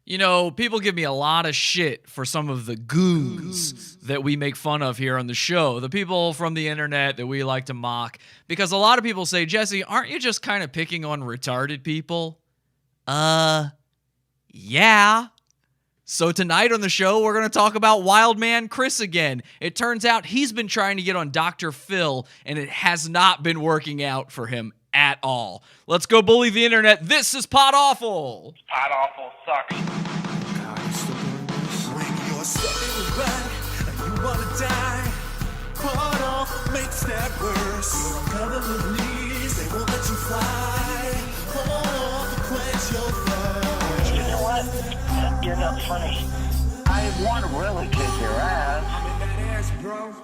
You know, people give me a lot of shit for some of the goons that we make fun of here on the show. The people from the internet that we like to mock. Because a lot of people say, Jesse, aren't you just kind of picking on retarded people? Yeah. So tonight on the show, we're going to talk about Wild Man Chris again. It turns out he's been trying to get on Dr. Phil, and it has not been working out for him at all. Let's go bully the internet. This is PodAwful. PodAwful sucks. When you're stuck in the rut and you wanna die, PodAwful makes that worse. Your government leaves, they won't let you fly. PodAwful quench your thirst. You know what? You're not funny. I want to really kick your ass. I'm in that ass, bro.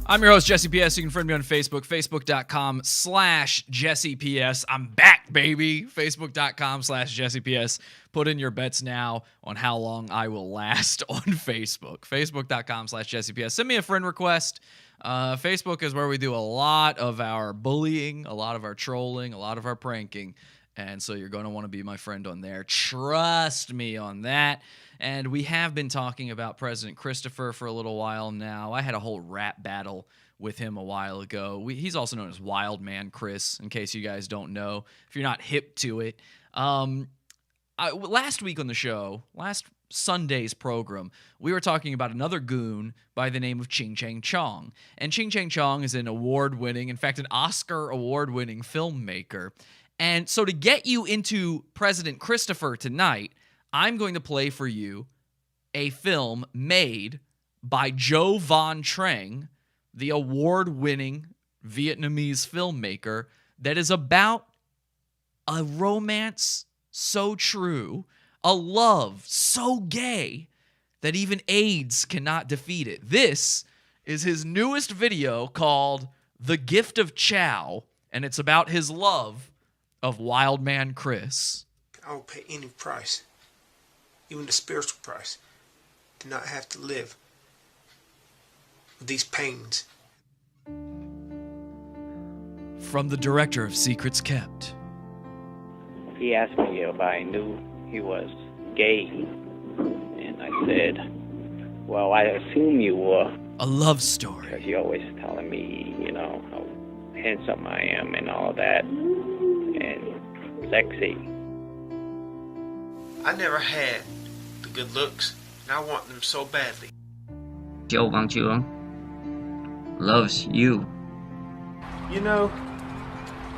I'm your host, Jesse PS. You can friend me on Facebook, facebook.com/JessePS. I'm back, baby. Facebook.com/JessePS. Put in your bets now on how long I will last on Facebook. Facebook.com/JessePS. Send me a friend request. Facebook is where we do a lot of our bullying, a lot of our trolling, a lot of our pranking. And so you're going to want to be my friend on there. Trust me on that. And we have been talking about President Christopher for a little while now. I had a whole rap battle with him a while ago. He's also known as Wild Man Chris, in case you guys don't know, if you're not hip to it. Last week on the show, last Sunday's program, we were talking about another goon by the name of Ching Chang Chong. And Ching Chang Chong is an award-winning, in fact, an Oscar award-winning filmmaker. And so to get you into President Christopher tonight, I'm going to play for you a film made by Joe Von Trang, the award-winning Vietnamese filmmaker, that is about a romance so true, a love so gay that even AIDS cannot defeat it. This is his newest video called The Gift of Chow, and it's about his love of Wild Man Chris. I will pay any price, even the spiritual price, to not have to live with these pains. From the director of Secrets Kept. He asked me if I knew he was gay, and I said, well, I assume you were, A love because story. you're always telling me, you know, how handsome I am and all that, and sexy. I never had the good looks, and I want them so badly. Joe Van Chuong loves you. You know,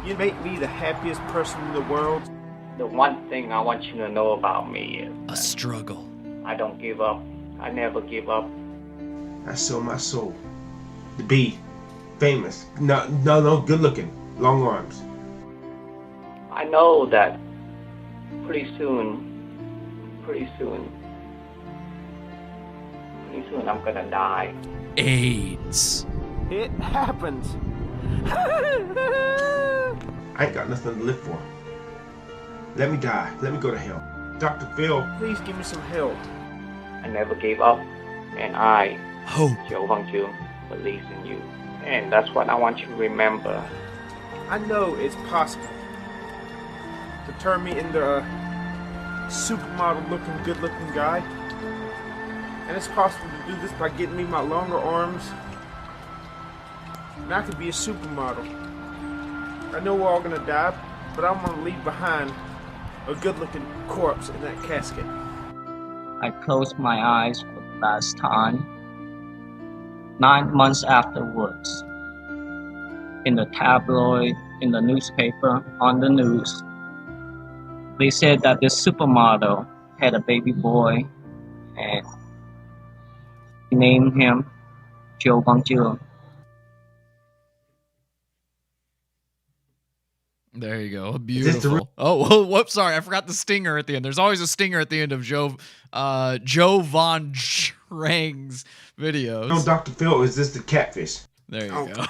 you make me the happiest person in the world. The one thing I want you to know about me is A struggle. I don't give up. I never give up. I sold my soul to be famous. No, good looking, long arms. I know that pretty soon I'm gonna die. AIDS. It happens. I ain't got nothing to live for. Let me die. Let me go to hell. Dr. Phil. Please give me some help. I never gave up, and I, Hope. Joe Van Chuong, believes in you. And that's what I want you to remember. I know it's possible to turn me into a supermodel looking, good looking guy. And it's possible to do this by getting me my longer arms. And I could be a supermodel. I know we're all gonna die, but I'm gonna leave behind a good looking corpse in that casket. I closed my eyes for the last time 9 months afterwards. In the tabloid, in the newspaper, on the news, they said that this supermodel had a baby boy and named him Joe Van Chuong. There you go. Beautiful. Oh, whoops, sorry. I forgot the stinger at the end. There's always a stinger at the end of Joe Von Trang's videos. No, Dr. Phil, is this the catfish? There you Oh. go.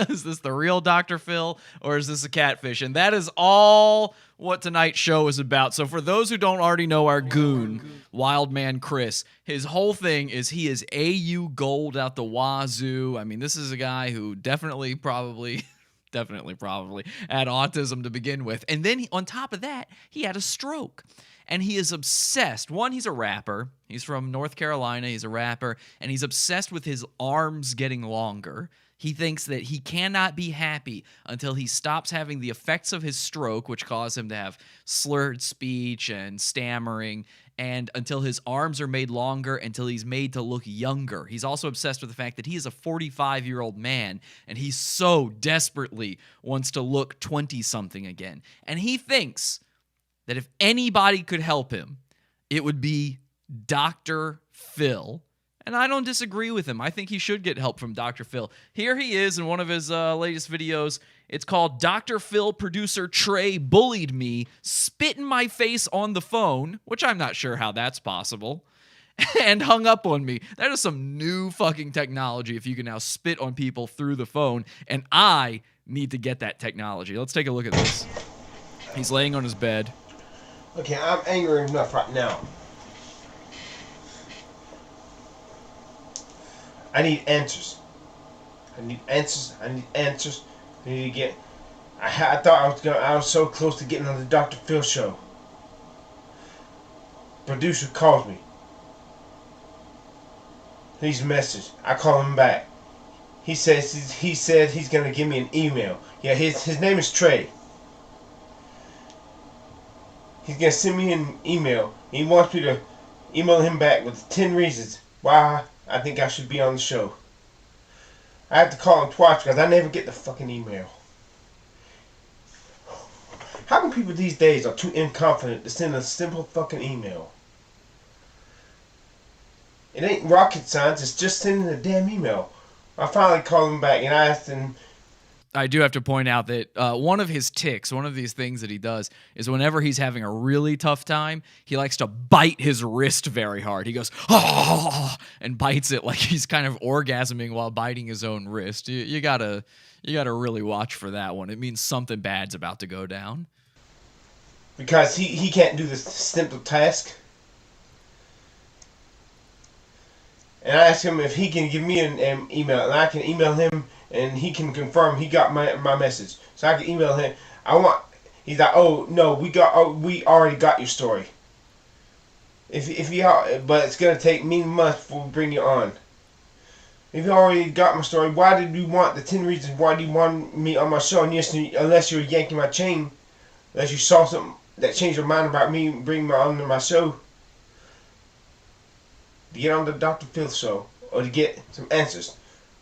Is this the real Dr. Phil or is this a catfish? And that is all what tonight's show is about. So for those who don't already know our goon, Wild Man Chris, his whole thing is he is AU gold out the wazoo. I mean, this is a guy who definitely probably had autism to begin with. And then on top of that, he had a stroke. and he is obsessed. One, he's a rapper. He's from North Carolina. He's a rapper, and he's obsessed with his arms getting longer. He thinks that he cannot be happy until he stops having the effects of his stroke, which cause him to have slurred speech and stammering, and until his arms are made longer, until he's made to look younger. He's also obsessed with the fact that he is a 45-year-old man, and he so desperately wants to look 20-something again. And he thinks that if anybody could help him, it would be Dr. Phil. And I don't disagree with him. I think he should get help from Dr. Phil. Here he is in one of his latest videos. It's called Dr. Phil Producer Trey Bullied Me, Spit in My Face on the Phone, which I'm not sure how that's possible, and hung up on me. That is some new fucking technology if you can now spit on people through the phone, and I need to get that technology. Let's take a look at this. He's laying on his bed. Okay, I'm angry enough right now. I need answers. I need answers. I need to get. I thought I was so close to getting on the Dr. Phil show. Producer calls me. Leaves a message. I call him back. He said he's gonna give me an email. Yeah, his name is Trey. He's gonna send me an email. He wants me to email him back with 10 reasons why I think I should be on the show. I have to call him twice because I never get the fucking email. How come people these days are too inconfident to send a simple fucking email? It ain't rocket science, it's just sending a damn email. I finally called him back and I asked him. I do have to point out that one of his tics, one of these things that he does, is whenever he's having a really tough time, he likes to bite his wrist very hard. He goes, oh, and bites it like he's kind of orgasming while biting his own wrist. You gotta really watch for that one. It means something bad's about to go down. Because he can't do this simple task. And I asked him if he can give me an email, and I can email him, and he can confirm he got my message. So I can email him. He's like, oh no, we already got your story. But it's gonna take me months before we bring you on. If you already got my story, why did you want the 10 reasons why do you want me on my show? And yes, unless you're yanking my chain, unless you saw something that changed your mind about me bringing me on to my show. To get on the Dr. Phil show, or to get some answers.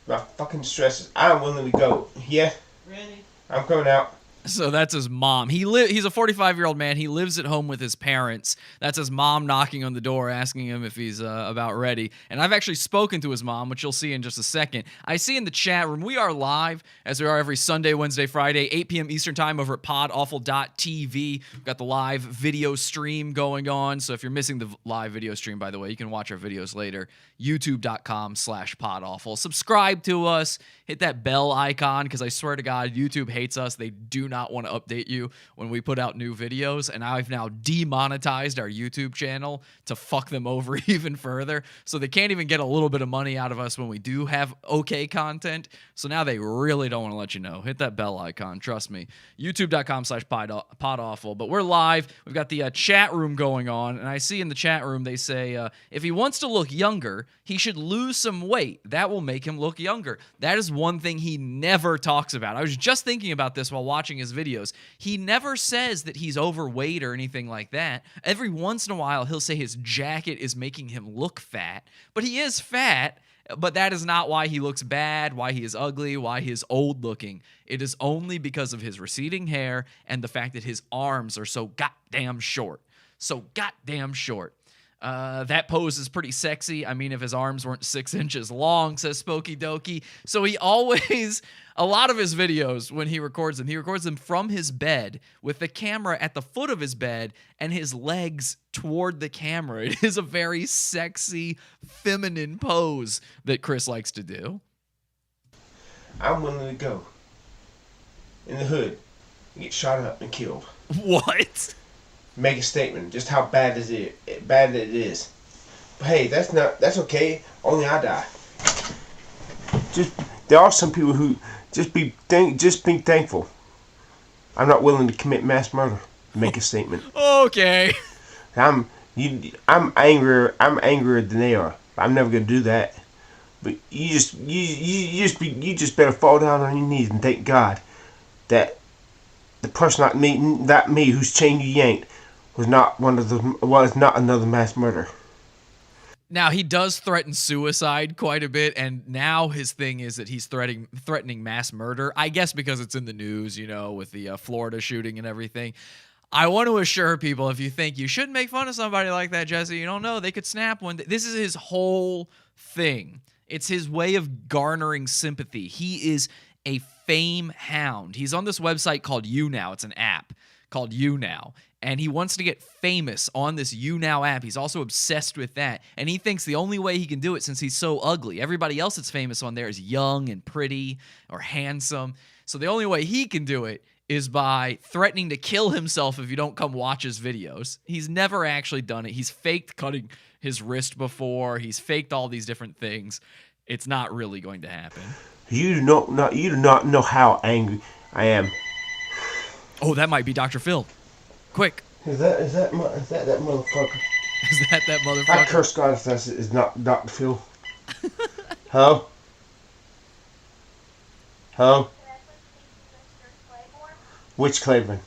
My fucking stresses. I'm willing to go. Yeah? Ready? I'm coming out. So that's his mom. He's a 45-year-old man. He lives at home with his parents. That's his mom knocking on the door, asking him if he's about ready. And I've actually spoken to his mom, which you'll see in just a second. I see in the chat room, we are live, as we are every Sunday, Wednesday, Friday, 8 p.m. Eastern Time over at PodAwful.tv. We've got the live video stream going on. So if you're missing the live video stream, by the way, you can watch our videos later. YouTube.com/PodAwful. Subscribe to us. Hit that bell icon, because I swear to God, YouTube hates us. They do not want to update you when we put out new videos, and I've now demonetized our YouTube channel to fuck them over even further, so they can't even get a little bit of money out of us when we do have okay content. So now they really don't want to let you know. Hit that bell icon, trust me. YouTube.com/PodAwful. But we're live. We've got the chat room going on, and I see in the chat room they say if he wants to look younger, he should lose some weight. That will make him look younger. That is one thing he never talks about. I was just thinking about this while watching his videos. He never says that he's overweight or anything like that. Every once in a while, he'll say his jacket is making him look fat, but he is fat. But that is not why he looks bad, why he is ugly, why he is old looking. It is only because of his receding hair and the fact that his arms are so goddamn short. So goddamn short. That pose is pretty sexy. I mean, if his arms weren't 6 inches long, says Spooky Dokie. So he always, a lot of his videos, when he records them from his bed with the camera at the foot of his bed and his legs toward the camera. It is a very sexy, feminine pose that Chris likes to do. I'm willing to go in the hood and get shot up and killed. What? Make a statement just how bad it is. But hey, that's okay. Only I die. There are some people who just be thankful. I'm not willing to commit mass murder. Make a statement. Okay. I'm angrier. I'm angrier than they are. I'm never gonna do that. But you just better fall down on your knees and thank God that the person not me whose chain you yanked was not another mass murderer. Now, he does threaten suicide quite a bit, and now his thing is that he's threatening mass murder. I guess because it's in the news, with the Florida shooting and everything. I want to assure people, if you think you shouldn't make fun of somebody like that, Jesse, you don't know. They could snap one day. This is his whole thing. It's his way of garnering sympathy. He is a fame hound. He's on this website called YouNow. It's an app called YouNow. And he wants to get famous on this YouNow app. He's also obsessed with that. And he thinks the only way he can do it, since he's so ugly, everybody else that's famous on there is young and pretty or handsome. So the only way he can do it is by threatening to kill himself if you don't come watch his videos. He's never actually done it. He's faked cutting his wrist before. He's faked all these different things. It's not really going to happen. You do not know how angry I am. Oh, that might be Dr. Phil. Quick. Is that motherfucker? Is that motherfucker? I curse God if that is not Dr. Phil. Hello? Hello? Which Claiborne?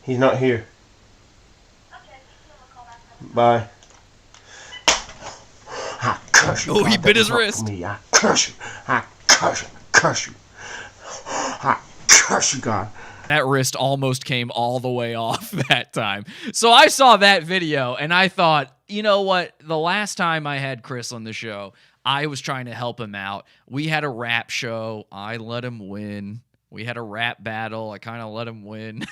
He's not here. Bye. I curse you. Oh, he bit his wrist. I curse you. I curse you. Curse you. I curse you, God. That wrist almost came all the way off that time. So I saw that video and I thought, you know what? The last time I had Chris on the show, I was trying to help him out. We had a rap show. I let him win. We had a rap battle. I kind of let him win.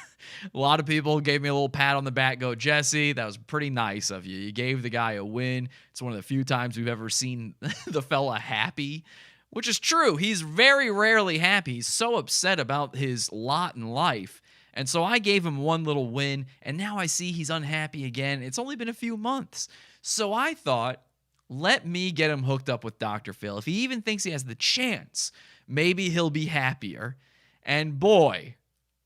A lot of people gave me a little pat on the back, go, Jesse, that was pretty nice of you. You gave the guy a win. It's one of the few times we've ever seen the fella happy, which is true. He's very rarely happy. He's so upset about his lot in life. And so I gave him one little win, and now I see he's unhappy again. It's only been a few months. So I thought, let me get him hooked up with Dr. Phil. If he even thinks he has the chance, maybe he'll be happier. And boy,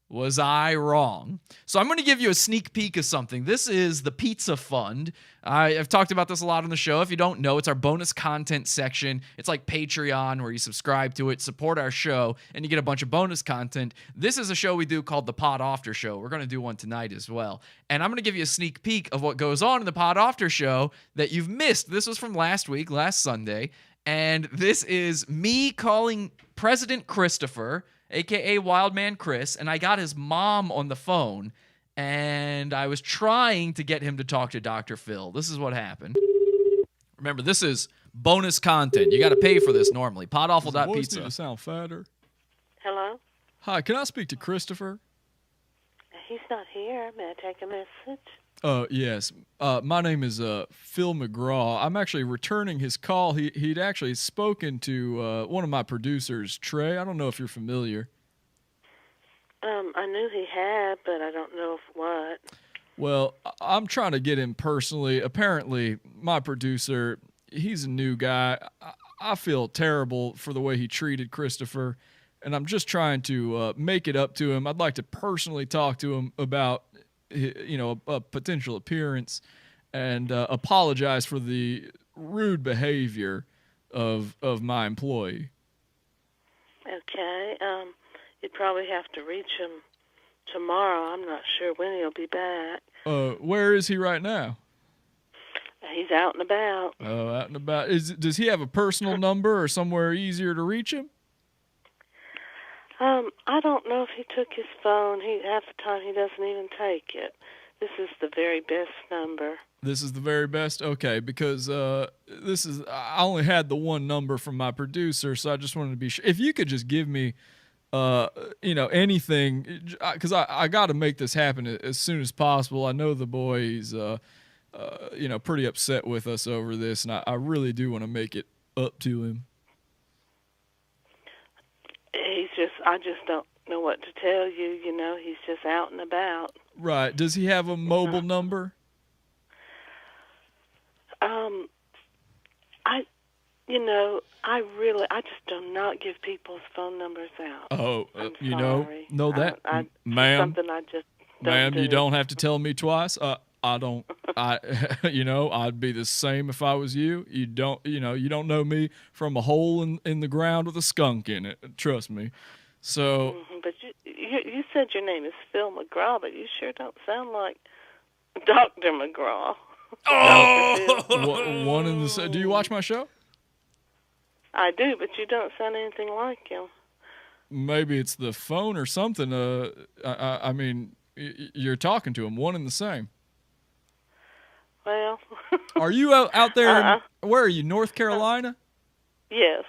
was I wrong. So I'm going to give you a sneak peek of something. This is the Pizza Fund. I've talked about this a lot on the show. If you don't know, it's our bonus content section. It's like Patreon where you subscribe to it, support our show, and you get a bunch of bonus content. This is a show we do called the PodAwful Show. We're going to do one tonight as well. And I'm going to give you a sneak peek of what goes on in the PodAwful Show that you've missed. This was from last week, last Sunday. And this is me calling President Christopher, a.k.a. Wildman Chris, and I got his mom on the phone, and I was trying to get him to talk to Dr. Phil. This is what happened. Remember, this is bonus content. You got to pay for this normally. PodAwful.pizza. Need to sound fatter. Hello? Hi, can I speak to Christopher? He's not here. May I take a message? Yes. My name is Phil McGraw. I'm actually returning his call. He'd actually spoken to one of my producers, Trey. I don't know if you're familiar. I knew he had, but I don't know if what. Well, I'm trying to get him personally. Apparently, my producer, he's a new guy. I feel terrible for the way he treated Christopher, and I'm just trying to make it up to him. I'd like to personally talk to him about a potential appearance and apologize for the rude behavior of my employee. Okay. You'd probably have to reach him tomorrow. I'm not sure when he'll be back. Where is he right now? He's out and about. Oh, out and about. Does he have a personal number or somewhere easier to reach him? I don't know if he took his phone. Half the time he doesn't even take it. This is the very best number. This is the very best? Okay, because I only had the one number from my producer, so I just wanted to be sure. If you could just give me, anything, because I got to make this happen as soon as possible. I know the boy is, pretty upset with us over this, and I really do want to make it up to him. I just don't know what to tell you. He's just out and about. Right. Does he have a mobile number? I just do not give people's phone numbers out. Oh, I'm know sorry. that, It's ma'am. something I just don't Ma'am, do. you don't have to tell me twice. I don't. I'd be the same if I was you. You don't know me from a hole in the ground with a skunk in it. Trust me. So. But you said your name is Phil McGraw, but you sure don't sound like Dr. McGraw. Oh! One in the. Do you watch my show? I do, but you don't sound anything like him. Maybe it's the phone or something. I mean, you're talking to him. One and the same. Well. Are you out there? Where are you? North Carolina? Yes.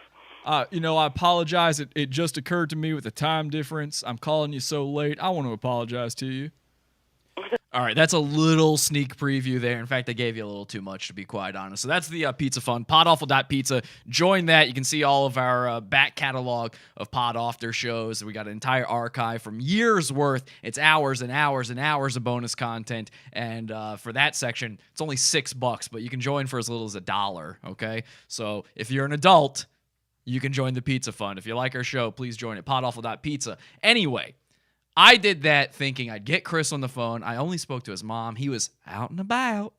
I apologize. It just occurred to me with the time difference. I'm calling you so late. I want to apologize to you. All right, that's a little sneak preview there. In fact, I gave you a little too much, to be quite honest. So that's the Pizza Fund, PodAwful.pizza. Join that. You can see all of our back catalog of PodAwful shows. We got an entire archive from years worth. It's hours and hours and hours of bonus content. And for that section, it's only $6, but you can join for as little as $1, okay? So if you're an adult, you can join the Pizza Fund. If you like our show, please join it, PodAwful.pizza. Anyway, I did that thinking I'd get Chris on the phone. I only spoke to his mom. He was out and about.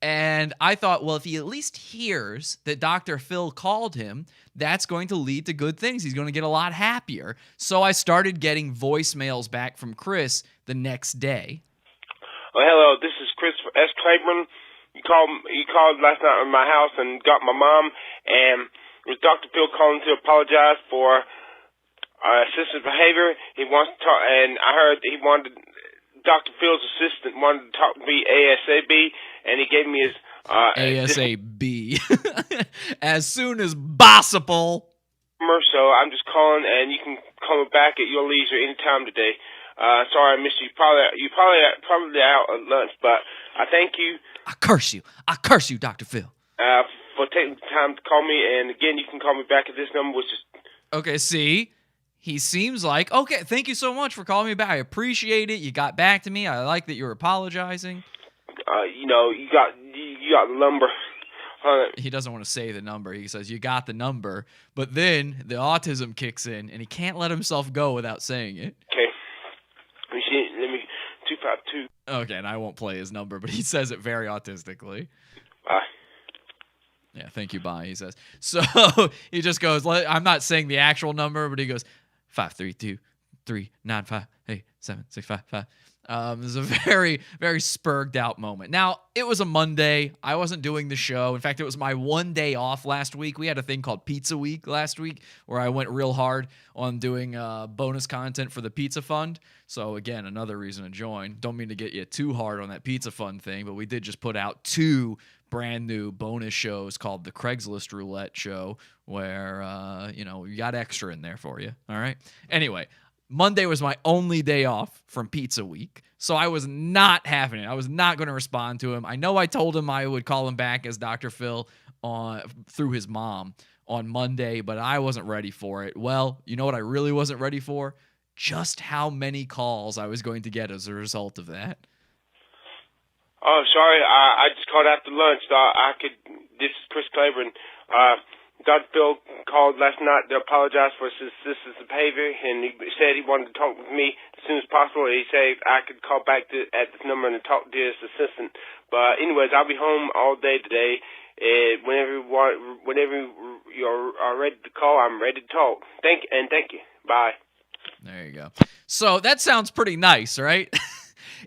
And I thought, well, if he at least hears that Dr. Phil called him, that's going to lead to good things. He's going to get a lot happier. So I started getting voicemails back from Chris the next day. Oh, hello, this is Christopher S. Claiborne. You called last night at my house and got my mom, and it was Dr. Phil calling to apologize for assistant behavior. He wants to talk, and I heard that Dr. Phil's assistant wanted to talk to me ASAP, and he gave me his ASAP. As soon as possible. So I'm just calling, and you can call me back at your leisure anytime today. Sorry I missed you. You probably out at lunch, but I thank you. I curse you, Dr. Phil. For taking the time to call me, and again, you can call me back at this number, which is... Okay, see? He seems like, okay, thank you so much for calling me back. I appreciate it. You got back to me. I like that you're apologizing. You got the number. He doesn't want to say the number. He says, you got the number. But then the autism kicks in, and he can't let himself go without saying it. Okay. Let me 252. Okay, and I won't play his number, but he says it very autistically. Bye. Yeah, thank you, bye, he says. So he just goes, I'm not saying the actual number, but he goes, 532-395-8765. This is a very, very spurred out moment. Now, it was a Monday. I wasn't doing the show. In fact, it was my one day off last week. We had a thing called Pizza Week last week where I went real hard on doing bonus content for the Pizza Fund. So, again, another reason to join. Don't mean to get you too hard on that Pizza Fund thing, but we did just put out 2 brand new bonus shows called the Craigslist Roulette Show where, we got extra in there for you. All right. Anyway, Monday was my only day off from Pizza Week, so I was not having it. I was not going to respond to him. I know I told him I would call him back as Dr. Phil through his mom on Monday, but I wasn't ready for it. Well, you know what I really wasn't ready for? Just how many calls I was going to get as a result of that. Oh, sorry. I just called after lunch. This is Chris Claiborne. Dr. Phil called last night to apologize for his assistant's behavior, and he said he wanted to talk with me as soon as possible. He said I could call back at this number and talk to his assistant. But anyways, I'll be home all day today. Whenever you're ready to call, I'm ready to talk. Thank you. Bye. There you go. So that sounds pretty nice, right?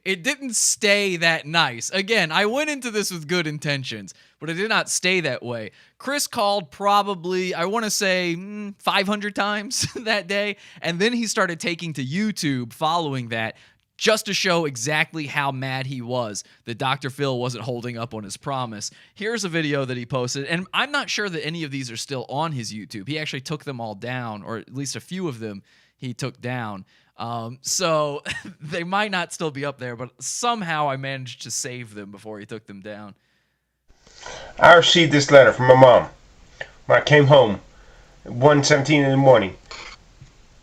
It didn't stay that nice. Again, I went into this with good intentions, but it did not stay that way. Chris called probably, I want to say, 500 times that day, and then he started taking to YouTube following that just to show exactly how mad he was that Dr. Phil wasn't holding up on his promise. Here's a video that he posted, and I'm not sure that any of these are still on his YouTube. He actually took them all down, or at least a few of them he took down. So they might not still be up there, but somehow I managed to save them before he took them down. I received this letter from my mom when I came home at 1:17 in the morning.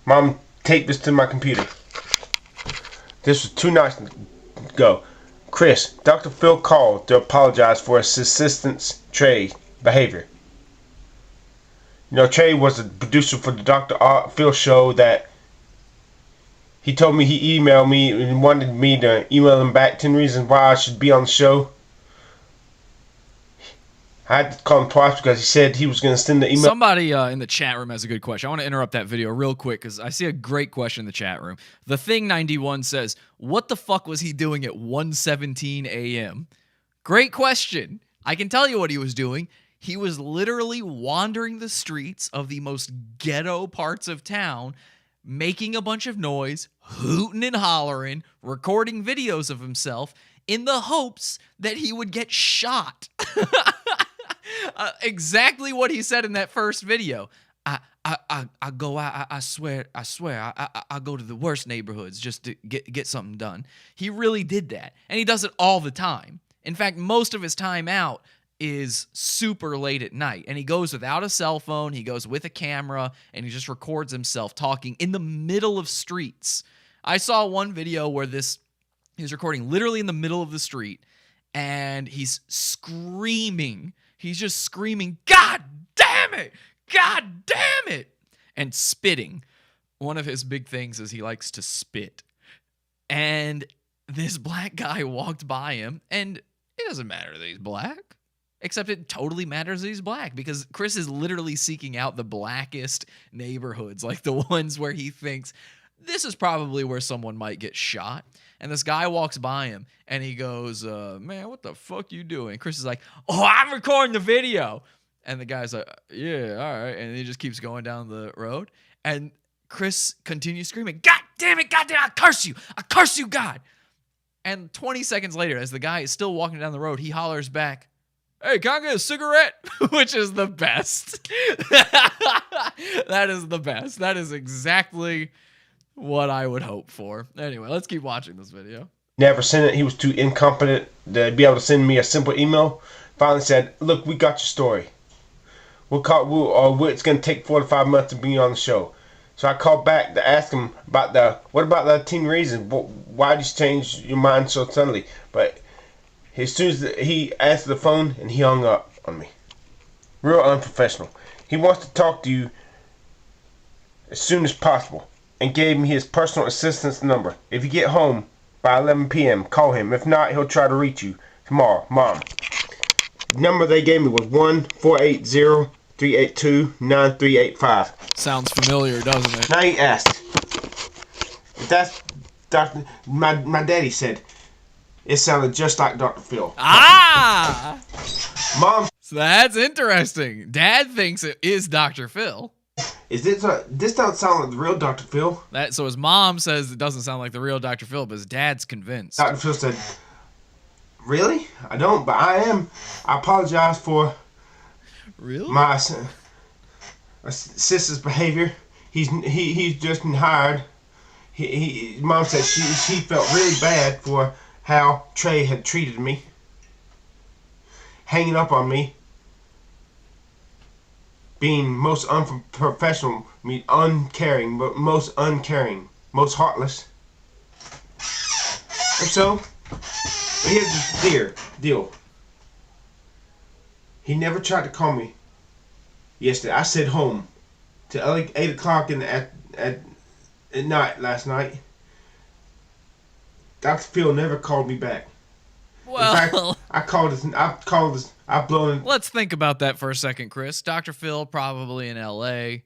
Mom taped this to my computer. This was 2 nights ago. Chris, Dr. Phil called to apologize for his assistant's Trey behavior. Trey was the producer for the Dr. Phil show that he told me he emailed me and wanted me to email him back 10 reasons why I should be on the show. I had to call him twice because he said he was going to send the email. Somebody in the chat room has a good question. I want to interrupt that video real quick because I see a great question in the chat room. The Thing 91 says, what the fuck was he doing at 1:17 a.m.? Great question. I can tell you what he was doing. He was literally wandering the streets of the most ghetto parts of town, making a bunch of noise, hooting and hollering, recording videos of himself in the hopes that he would get shot. Exactly what he said in that first video. I go out. I swear. I go to the worst neighborhoods just to get something done. He really did that, and he does it all the time. In fact, most of his time out is super late at night, and he goes without a cell phone. He goes with a camera, and he just records himself talking in the middle of streets. I saw one video where he's recording literally in the middle of the street, and he's screaming. He's just screaming, God damn it! God damn it! And spitting. One of his big things is he likes to spit. And this black guy walked by him, and it doesn't matter that he's black. Except it totally matters that he's black, because Chris is literally seeking out the blackest neighborhoods, like the ones where he thinks this is probably where someone might get shot. And this guy walks by him, and he goes, man, what the fuck you doing? Chris is like, oh, I'm recording the video. And the guy's like, yeah, all right. And he just keeps going down the road. And Chris continues screaming, God damn it, I curse you, God. And 20 seconds later, as the guy is still walking down the road, he hollers back, hey, can I get a cigarette? Which is the best. That is the best. That is exactly what I would hope for. Anyway, let's keep watching this video. Never sent it. He was too incompetent to be able to send me a simple email. Finally said, look, we got your story. It's going to take 4 to 5 months to be on the show. So I called back to ask him about what about the 10 reasons? Why did you change your mind so suddenly? But as soon as he answered the phone, and he hung up on me. Real unprofessional. He wants to talk to you as soon as possible, and gave me his personal assistant's number. If you get home by 11 p.m., call him. If not, he'll try to reach you tomorrow. Mom. The number they gave me was 1-480-382-9385. Sounds familiar, doesn't it? Now he asked. If that's Dr. My daddy said it sounded just like Dr. Phil. Ah! Mom. So that's interesting. Dad thinks it is Dr. Phil. This don't sound like the real Dr. Phil. So his mom says it doesn't sound like the real Dr. Phil, but his dad's convinced. Dr. Phil said, really? I don't, but I am. I apologize for my sister's behavior. He's just been hired. Mom said she felt really bad for how Trey had treated me, hanging up on me, being most unprofessional, uncaring, but most uncaring, most heartless. And so, here's the deal. He never tried to call me yesterday. I said home till 8 o'clock at night last night. Dr. Phil never called me back. Well, in fact, I've blown. Let's think about that for a second, Chris. Dr. Phil probably in LA,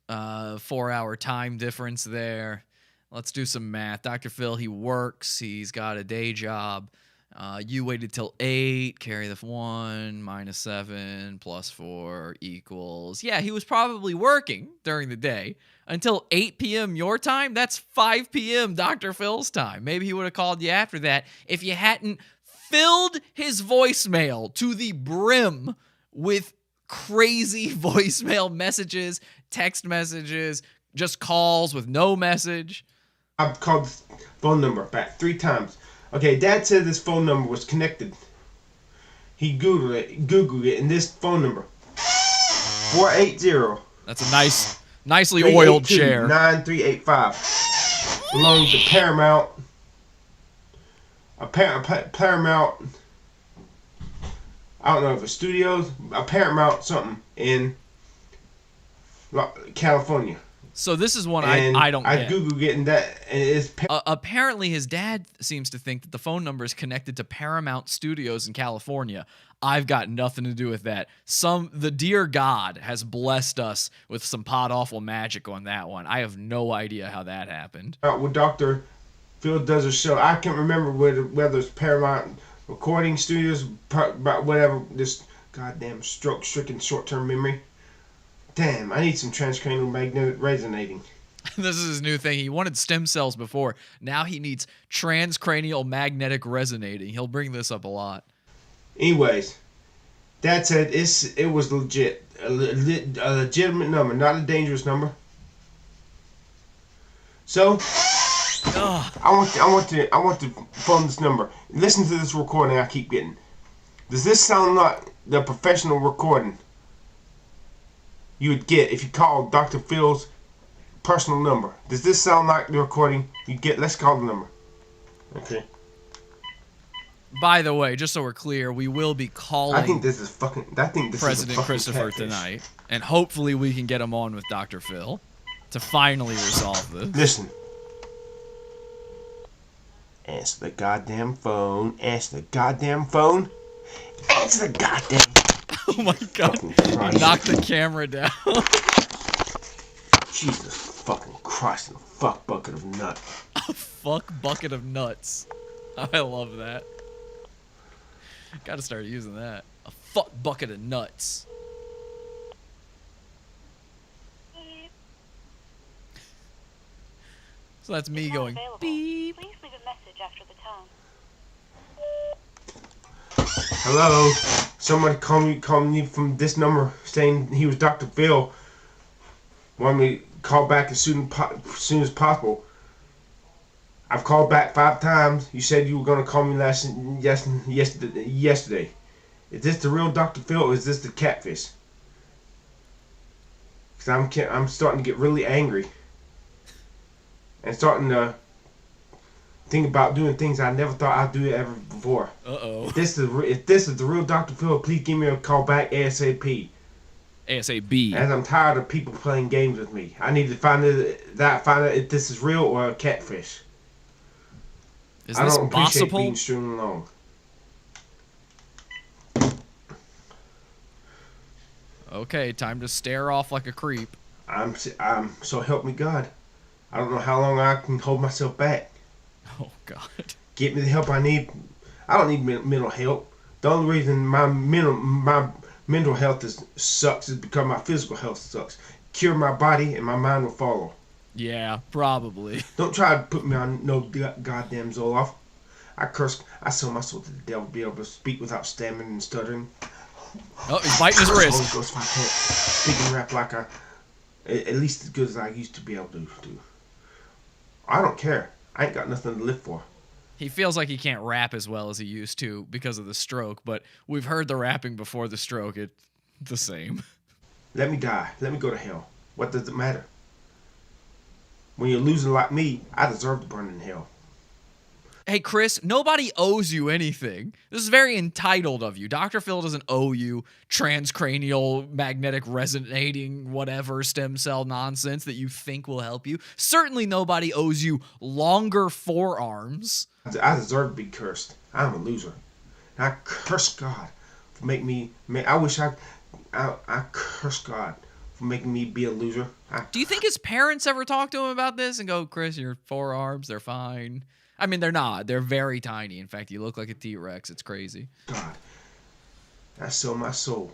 4-hour time difference there. Let's do some math. Dr. Phil, he works. He's got a day job. You waited till 8. Carry the 1 minus 7 plus 4 equals. Yeah, he was probably working during the day until 8 p.m. your time. That's 5 p.m. Dr. Phil's time. Maybe he would have called you after that if you hadn't filled his voicemail to the brim with crazy voicemail messages, text messages, just calls with no message. I've called this phone number back 3 times. Okay, Dad said this phone number was connected. He Googled it, and this phone number, 480. That's a nicely oiled chair. 9385 belongs to Paramount. Paramount. I don't know if it's studios. A Paramount something in California. So this is one And I don't I get. Google getting that, and it's Apparently, his dad seems to think that the phone number is connected to Paramount Studios in California. I've got nothing to do with that. The dear God has blessed us with some PodAwful magic on that one. I have no idea how that happened. with Dr. Phil does a show. I can't remember whether it's Paramount Recording Studios, but whatever. This goddamn stroke-stricken short-term memory. Damn, I need some transcranial magnetic resonating. This is his new thing. He wanted stem cells before. Now he needs transcranial magnetic resonating. He'll bring this up a lot. Anyways, Dad said it was legit, a legitimate number, not a dangerous number. So I want to phone this number. Listen to this recording I keep getting. Does this sound like the professional recording you would get if you called Dr. Phil's personal number? Does this sound like the recording you'd get? Let's call the number. Okay. By the way, just so we're clear, we will be calling I think this is President Christopher tonight, and hopefully we can get him on with Dr. Phil to finally resolve this. Listen. Answer the goddamn phone. Answer the goddamn phone. Answer the goddamn. Oh my God! Knock the camera down. Jesus fucking Christ! And a fuck bucket of nuts. A fuck bucket of nuts. I love that. Gotta start using that. A fuck bucket of nuts. So that's me going beep. Please leave a message after the tone. Hello. Somebody called me from this number saying he was Dr. Phil. Wanted me to call back as soon as possible. I've called back 5 times. You said you were gonna call me yesterday. Is this the real Dr. Phil or is this the catfish? Cause I'm starting to get really angry and starting to think about doing things I never thought I'd do ever before. Uh-oh. If this is the real Dr. Phil, please give me a call back ASAP. ASAP. As I'm tired of people playing games with me. I need to find out if this is real or a catfish. Is I this don't appreciate possible? being string along. Okay, time to stare off like a creep. I'm so help me God. I don't know how long I can hold myself back. Oh God. Get me the help I need. I don't need mental help. The only reason my mental health sucks is because my physical health sucks. Cure my body and my mind will follow. Yeah, probably. Don't try to put me on no goddamn Zoloft. I sell my soul to the devil to be able to speak without stammering and stuttering. Oh, he's biting his wrist. Holy Ghost, if I can't speak and rap like at least as good as I used to be able to do. I don't care. I ain't got nothing to live for. He feels like he can't rap as well as he used to because of the stroke, but we've heard the rapping before the stroke. It's the same. Let me die. Let me go to hell. What does it matter? When you're losing like me, I deserve to burn in hell. Hey, Chris, nobody owes you anything. This is very entitled of you. Dr. Phil doesn't owe you transcranial magnetic resonating whatever stem cell nonsense that you think will help you. Certainly nobody owes you longer forearms. I deserve to be cursed. I'm a loser. And I curse God for making me... I curse God for making me be a loser. Do you think his parents ever talk to him about this and go, Chris, your forearms, they're fine? I mean, they're not. They're very tiny. In fact, you look like a T-Rex. It's crazy. God, I sell my soul.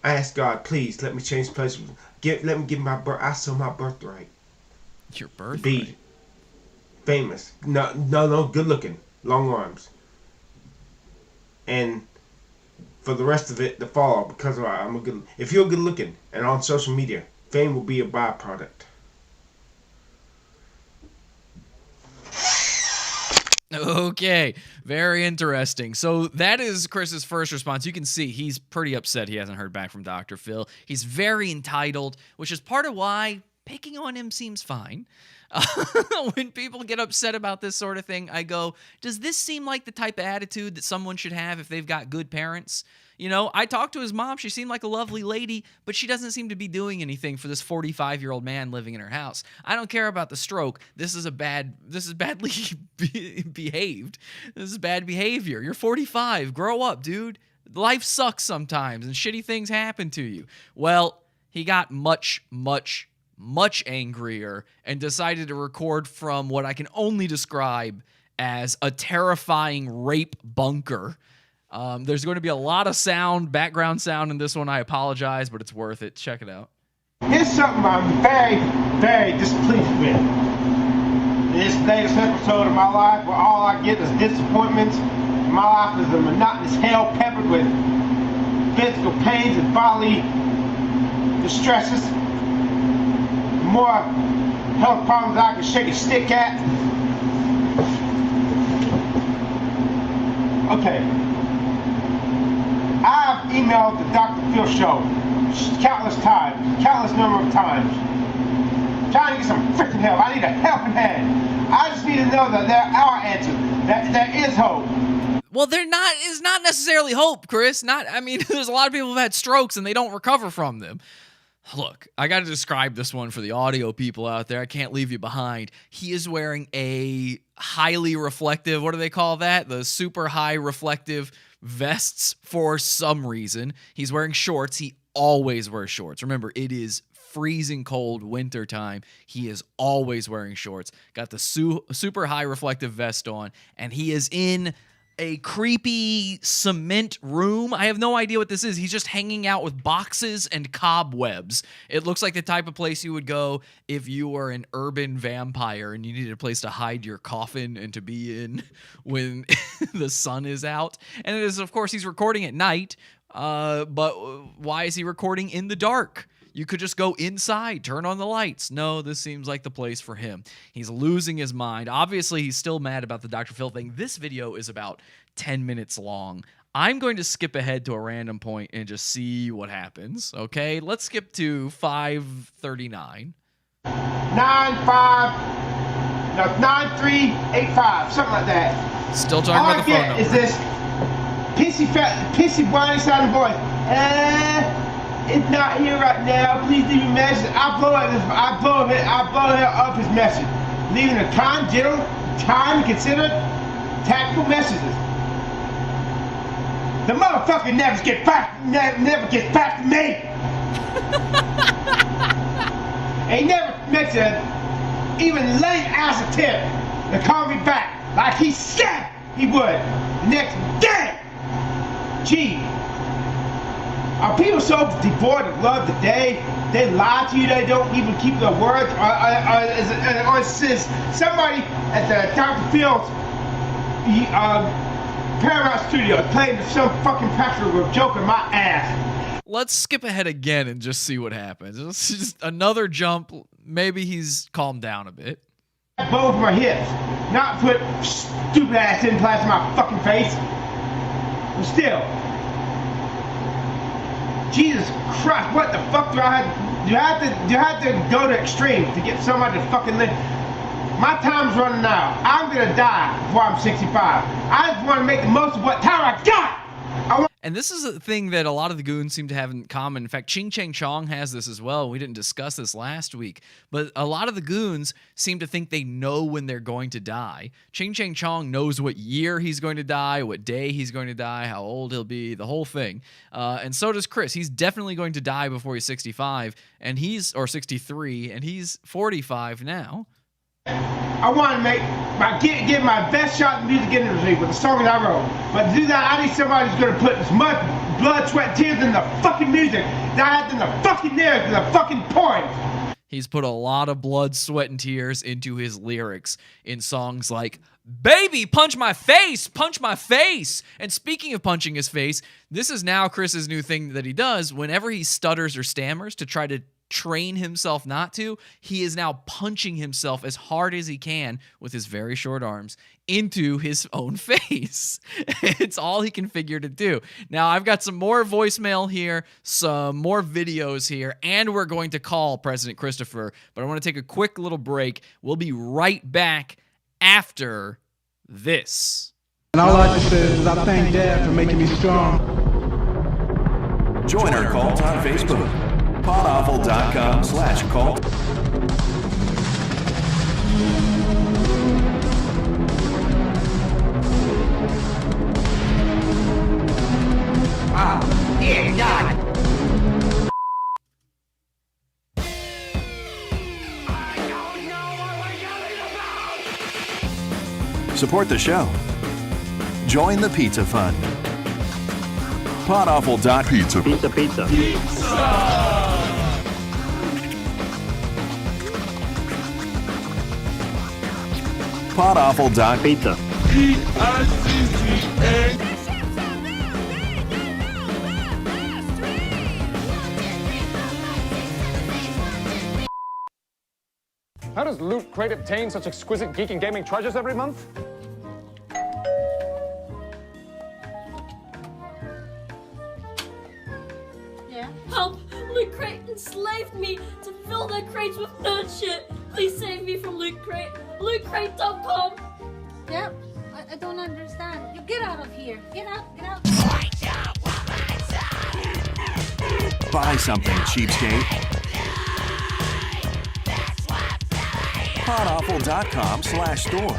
I ask God, please, let me change places. Let me give my birth. I sell my birthright. Your birthright? Be famous. No, good looking. Long arms. And for the rest of it, the fall, because I'm a good... If you're good looking and on social media, fame will be a byproduct. Okay, very interesting. So that is Chris's first response. You can see he's pretty upset he hasn't heard back from Dr. Phil. He's very entitled, which is part of why picking on him seems fine. When people get upset about this sort of thing, I go, does this seem like the type of attitude that someone should have if they've got good parents? You know, I talked to his mom. She seemed like a lovely lady, but she doesn't seem to be doing anything for this 45-year-old man living in her house. I don't care about the stroke. This is badly behaved. This is bad behavior. You're 45. Grow up, dude. Life sucks sometimes, and shitty things happen to you. Well, he got much angrier and decided to record from what I can only describe as a terrifying rape bunker. There's going to be a lot of background sound in this one. I apologize, but it's worth it. Check it out. Here's something I'm very, very displeased with. This latest episode of my life where all I get is disappointments. My life is a monotonous hell peppered with physical pains and bodily distresses. The more health problems I can shake a stick at. Okay. I've emailed the Dr. Phil show countless number of times, trying to get some freaking help. I need a helping hand. I just need to know that there are answers, that there is hope. Well, is not necessarily hope, Chris. There's a lot of people who've had strokes and they don't recover from them. Look, I got to describe this one for the audio people out there. I can't leave you behind. He is wearing a highly reflective, what do they call that? The super high reflective vests for some reason. He's wearing shorts. He always wears shorts. Remember, it is freezing cold winter time. He is always wearing shorts. Got the super high reflective vest on, and he is in a creepy cement room. I have no idea what this is. He's just hanging out with boxes and cobwebs. It looks like the type of place you would go if you were an urban vampire and you needed a place to hide your coffin and to be in when the sun is out. And it is, of course, he's recording at night, but why is he recording in the dark? You could just go inside, turn on the lights. No, this seems like the place for him. He's losing his mind. Obviously, he's still mad about the Dr. Phil thing. This video is about 10 minutes long. I'm going to skip ahead to a random point and just see what happens, okay? Let's skip to 5:39. 9385, something like that. Still talking about the phone number. Is this pissy whiny sounding voice? It's not here right now. Please leave a message. I blow up his message, leaving a time to consider tactful messages. The motherfucker never gets back to me. And he never makes an even late ass attempt to call me back like he said he would the next day. Gee. Are people so devoid of love today? They lie to you, they don't even keep their words? Or is somebody at the Dr. Phil's Paramount Studios playing some fucking practical joke in my ass? Let's skip ahead again and just see what happens. It's just another jump. Maybe he's calmed down a bit. Both my hips. Not put stupid ass implants in my fucking face. But still. Jesus Christ, what the fuck do I have to go to extreme to get somebody to fucking live? My time's running out. I'm gonna die before I'm 65. I just want to make the most of what time I got. And this is a thing that a lot of the goons seem to have in common. In fact, Ching Chang Chong has this as well. We didn't discuss this last week, but a lot of the goons seem to think they know when they're going to die. Ching Chang Chong knows what year he's going to die, what day he's going to die, how old he'll be, the whole thing. And so does Chris. He's definitely going to die before he's 65, or 63, and he's 45 now. I want to give my best shot in the music industry with the songs I wrote. But to do that, I need somebody who's going to put as much blood, sweat, and tears in the fucking music that I have in the fucking lyrics and the fucking poems. He's put a lot of blood, sweat, and tears into his lyrics in songs like "Baby, punch my face, punch my face." And speaking of punching his face, this is now Chris's new thing that he does whenever he stutters or stammers to try to train himself not to. He is now punching himself as hard as he can with his very short arms into his own face. It's all he can figure to do. Now, I've got some more voicemail here, some more videos here, and we're going to call President Christopher, but I want to take a quick little break. We'll be right back after this. And all I can say is I thank Dad for making me strong. Join our cult on Facebook. PodAwful.com/cult. Support the show. Join the Pizza Fund. PodAwful.pizza. Pizza, pizza. PodAwful.pizza. How does Loot Crate obtain such exquisite geek and gaming treasures every month? Yeah? Help! Loot Crate enslaved me to fill their crates with nerd shit! Please save me from Loot Crate! LootCrate.com! Yep, I don't understand. You get out of here. Get out, get out. Buy something, cheapskate. PodAwful.com/store.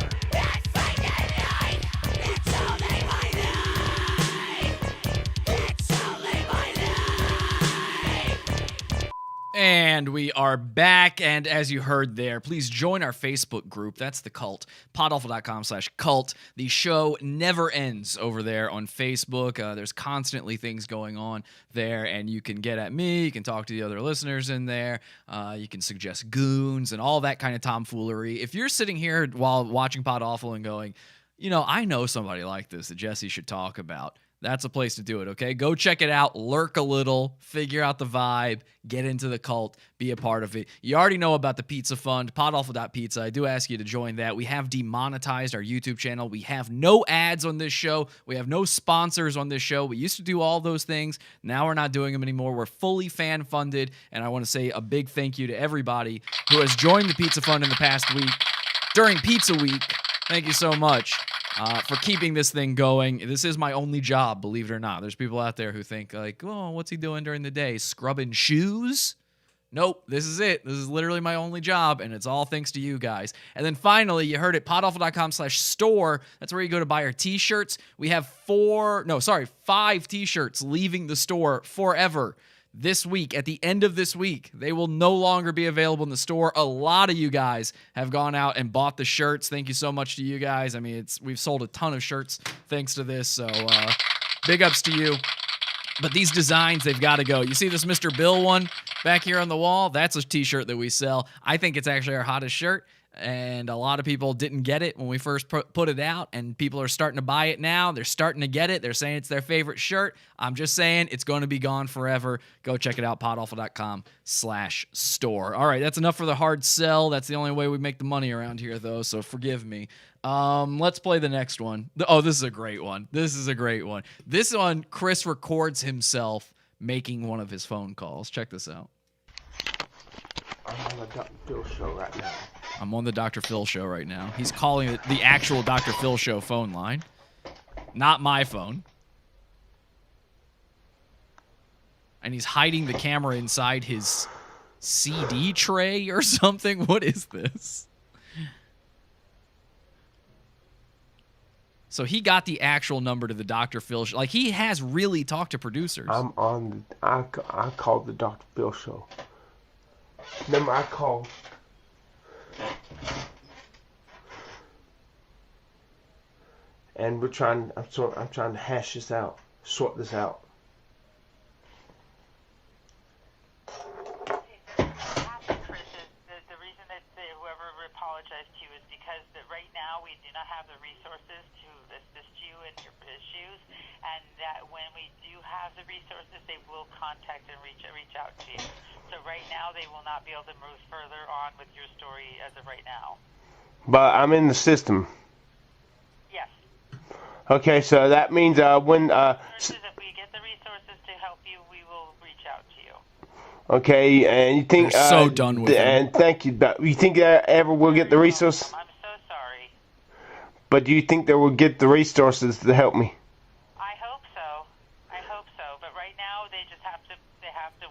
And we are back, and as you heard there, please join our Facebook group. That's the cult, PodAwful.com/cult. The show never ends over there on Facebook. There's constantly things going on there, and you can get at me, you can talk to the other listeners in there, you can suggest goons and all that kind of tomfoolery. If you're sitting here while watching PodAwful and going, you know, I know somebody like this that Jesse should talk about, that's a place to do it, okay? Go check it out, lurk a little, figure out the vibe, get into the cult, be a part of it. You already know about the Pizza Fund, PodAwful.pizza. I do ask you to join that. We have demonetized our YouTube channel. We have no ads on this show. We have no sponsors on this show. We used to do all those things. Now we're not doing them anymore. We're fully fan-funded, and I want to say a big thank you to everybody who has joined the Pizza Fund in the past week during Pizza Week. Thank you so much. For keeping this thing going. This is my only job, believe it or not. There's people out there who think, like, oh, what's he doing during the day? Scrubbing shoes? Nope, this is it. This is literally my only job, and it's all thanks to you guys. And then finally, you heard it, PodAwful.com/store. That's where you go to buy our t-shirts. We have 5 t-shirts leaving the store forever. This week, at the end of this week, they will no longer be available in the store. A lot of you guys have gone out and bought the shirts. Thank you so much to you guys. I mean, we've sold a ton of shirts thanks to this, so big ups to you. But these designs, they've got to go. You see this Mr. Bill one back here on the wall? That's a t-shirt that we sell. I think it's actually our hottest shirt. And a lot of people didn't get it when we first put it out, and people are starting to buy it now. They're starting to get it. They're saying it's their favorite shirt. I'm just saying it's going to be gone forever. Go check it out, PodAwful.com/store. All right, that's enough for the hard sell. That's the only way we make the money around here, though, so forgive me. Let's play the next one. Oh, this is a great one. This one, Chris records himself making one of his phone calls. Check this out. I'm on the Dr. Phil show right now. I'm on the Dr. Phil show right now. He's calling it the actual Dr. Phil show phone line, not my phone. And he's hiding the camera inside his CD tray or something. What is this? So he got the actual number to the Dr. Phil show. Like, he has really talked to producers. I called the Dr. Phil show. Remember, I called. And I'm trying to hash this out, sort this out. The reason that whoever apologized to you is because that right now we do not have the resources to assist you in your issues, and that when we do have the resources, they will contact and reach out to you. So right now, they will not be able to move further on with your story as of right now. But I'm in the system. Okay, so that means when If we get the resources to help you, we will reach out to you. okay, and you think They're so done with him. and thank you. You think that ever will get the resources? I'm so sorry. But do you think they will get the resources to help me? I hope so. I hope so. But right now, they just have to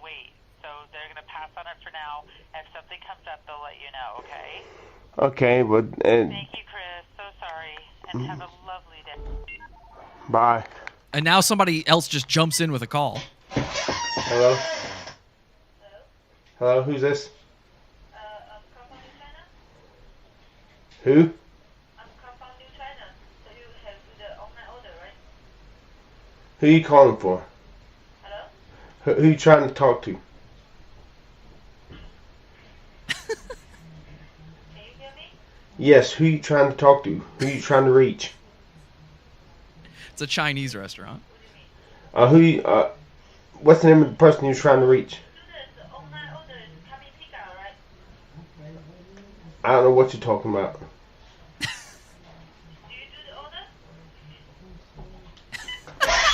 wait. So they're going to pass on it for now. If something comes up, they'll let you know, okay? Okay, but Thank you, Chris. So sorry. And have a lovely day. bye. And now somebody else just jumps in with a call. Hello? Hello, who's this? Who? Who are you calling for? Who are you trying to talk to? Yes, who are you trying to talk to? Who are you trying to reach? It's a Chinese restaurant. What's the name of the person you're trying to reach? I don't know what you're talking about.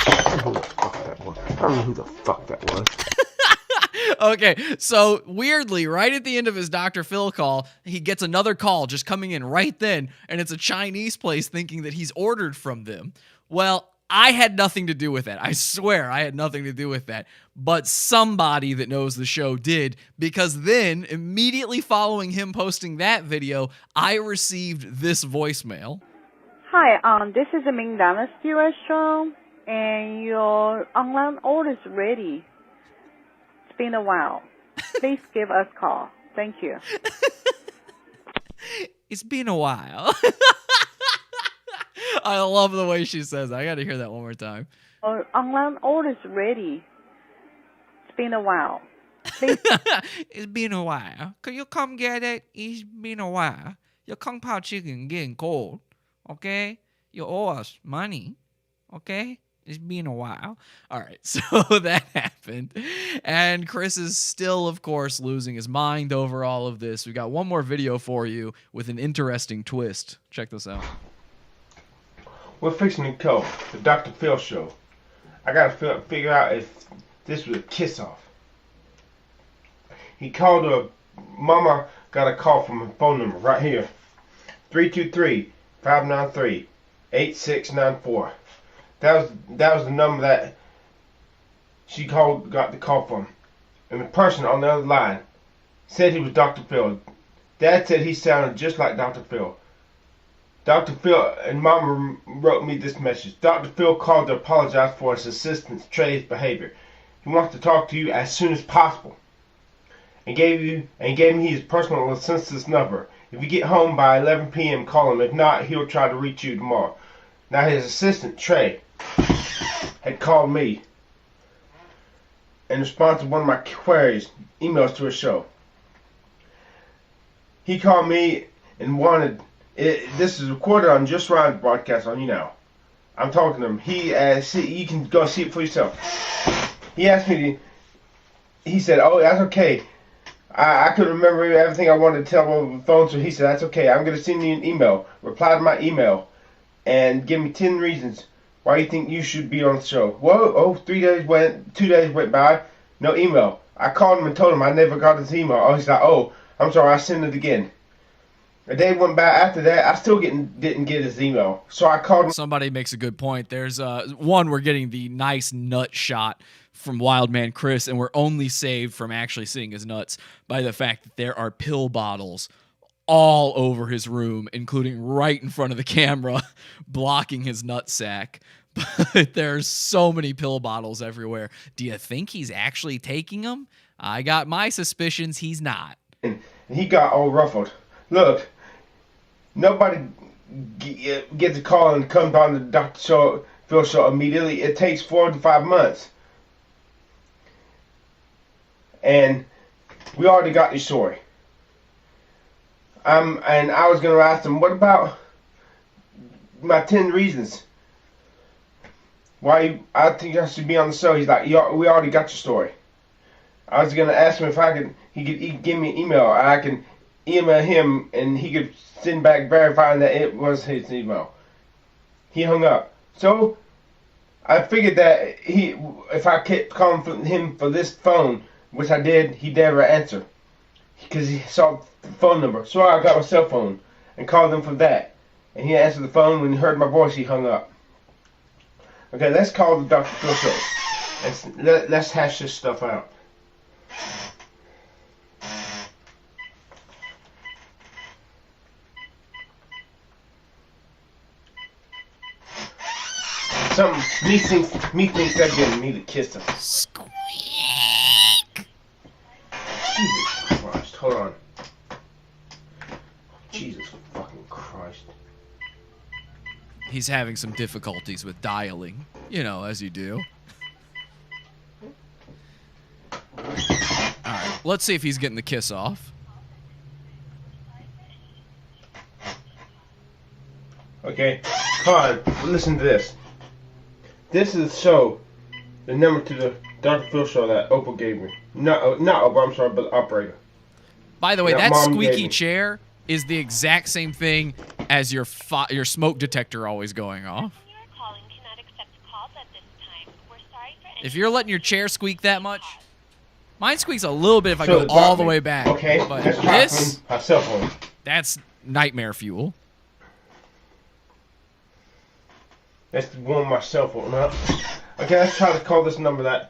I don't know who the fuck that was. Okay, so weirdly, right at the end of his Dr. Phil call, he gets another call just coming in right then, and it's a Chinese place thinking that he's ordered from them. Well, I had nothing to do with that. I swear I had nothing to do with that. But somebody that knows the show did, because then, immediately following him posting that video, I received this voicemail. Hi, this is a Ming Dynasty restaurant, and your online order is ready. It's been a while. Please give us a call. Thank you. It's been a while. I love the way she says that. I got to hear that one more time. Your online order is ready. It's been a while. Please. It's been a while. Could you come get it? It's been a while. Your Kung Pao chicken getting cold. Okay? You owe us money. Okay? It's been a while. All right, so that happened. And Chris is still, of course, losing his mind over all of this. We got one more video for you with an interesting twist. Check this out. We're fixing to go. The Dr. Phil show. I gotta figure out if this was a kiss-off. He called her. Mama got a call from her phone number right here. 323-593-8694. That was the number that she got the call from. And the person on the other line said he was Dr. Phil. Dad said he sounded just like Dr. Phil. Dr. Phil and Mama wrote me this message. Dr. Phil called to apologize for his assistant Trey's behavior. He wants to talk to you as soon as possible. And gave me his personal census number. If you get home by 11 p.m., call him. If not, he'll try to reach you tomorrow. Now his assistant Trey had called me in response to one of my queries, emails to his show. He called me and wanted it. This is recorded on Just Ryan's broadcast on YouNow. I'm talking to him. You can go see it for yourself. He asked me he said, oh, that's okay. I couldn't remember everything I wanted to tell him over the phone, so he said, that's okay. I'm going to send you an email. Reply to my email and give me 10 reasons why you think you should be on the show. Whoa, 2 days went by, no email. I called him and told him I never got his email. Oh, he's like, oh, I'm sorry, I sent it again. A day went by after that, I still didn't get his email. So I called him. Somebody makes a good point. There's one, we're getting the nice nut shot from Wildman Chris, and we're only saved from actually seeing his nuts by the fact that there are pill bottles all over his room, including right in front of the camera, blocking his nutsack. But there's so many pill bottles everywhere. Do you think he's actually taking them? I got my suspicions he's not. And he got all ruffled. Look, nobody gets a call and comes on the Dr. Phil show immediately. It takes 4 to 5 months. And we already got your story. And I was going to ask him, what about my 10 reasons why I think I should be on the show? He's like, we already got your story. I was going to ask him if he could give me an email. I can email him and he could send back verifying that it was his email. He hung up. So I figured that if I kept calling him for this phone, which I did, he'd never answer because he saw the phone number. So I got my cell phone and called him from that, and he answered the phone. When he heard my voice, he hung up. Okay, let's call the Dr. Phil show. Let's hash this stuff out. Something me thinks they're giving me the kiss. Squeak. Jesus Christ! Hold on. Jesus fucking Christ. He's having some difficulties with dialing, as you do. Alright, let's see if he's getting the kiss off. Okay, come on, listen to this. This is the number to the Dr. Phil show that Opal gave me. Not Opal, I'm sorry, but the operator. By the way, that squeaky chair is the exact same thing as your smoke detector always going off. If you're letting your chair squeak that much, mine squeaks a little bit if I go all the way back. Okay, but this, my cell phone. That's nightmare fuel. Let's warm my cell phone up. Okay, let's try to call this number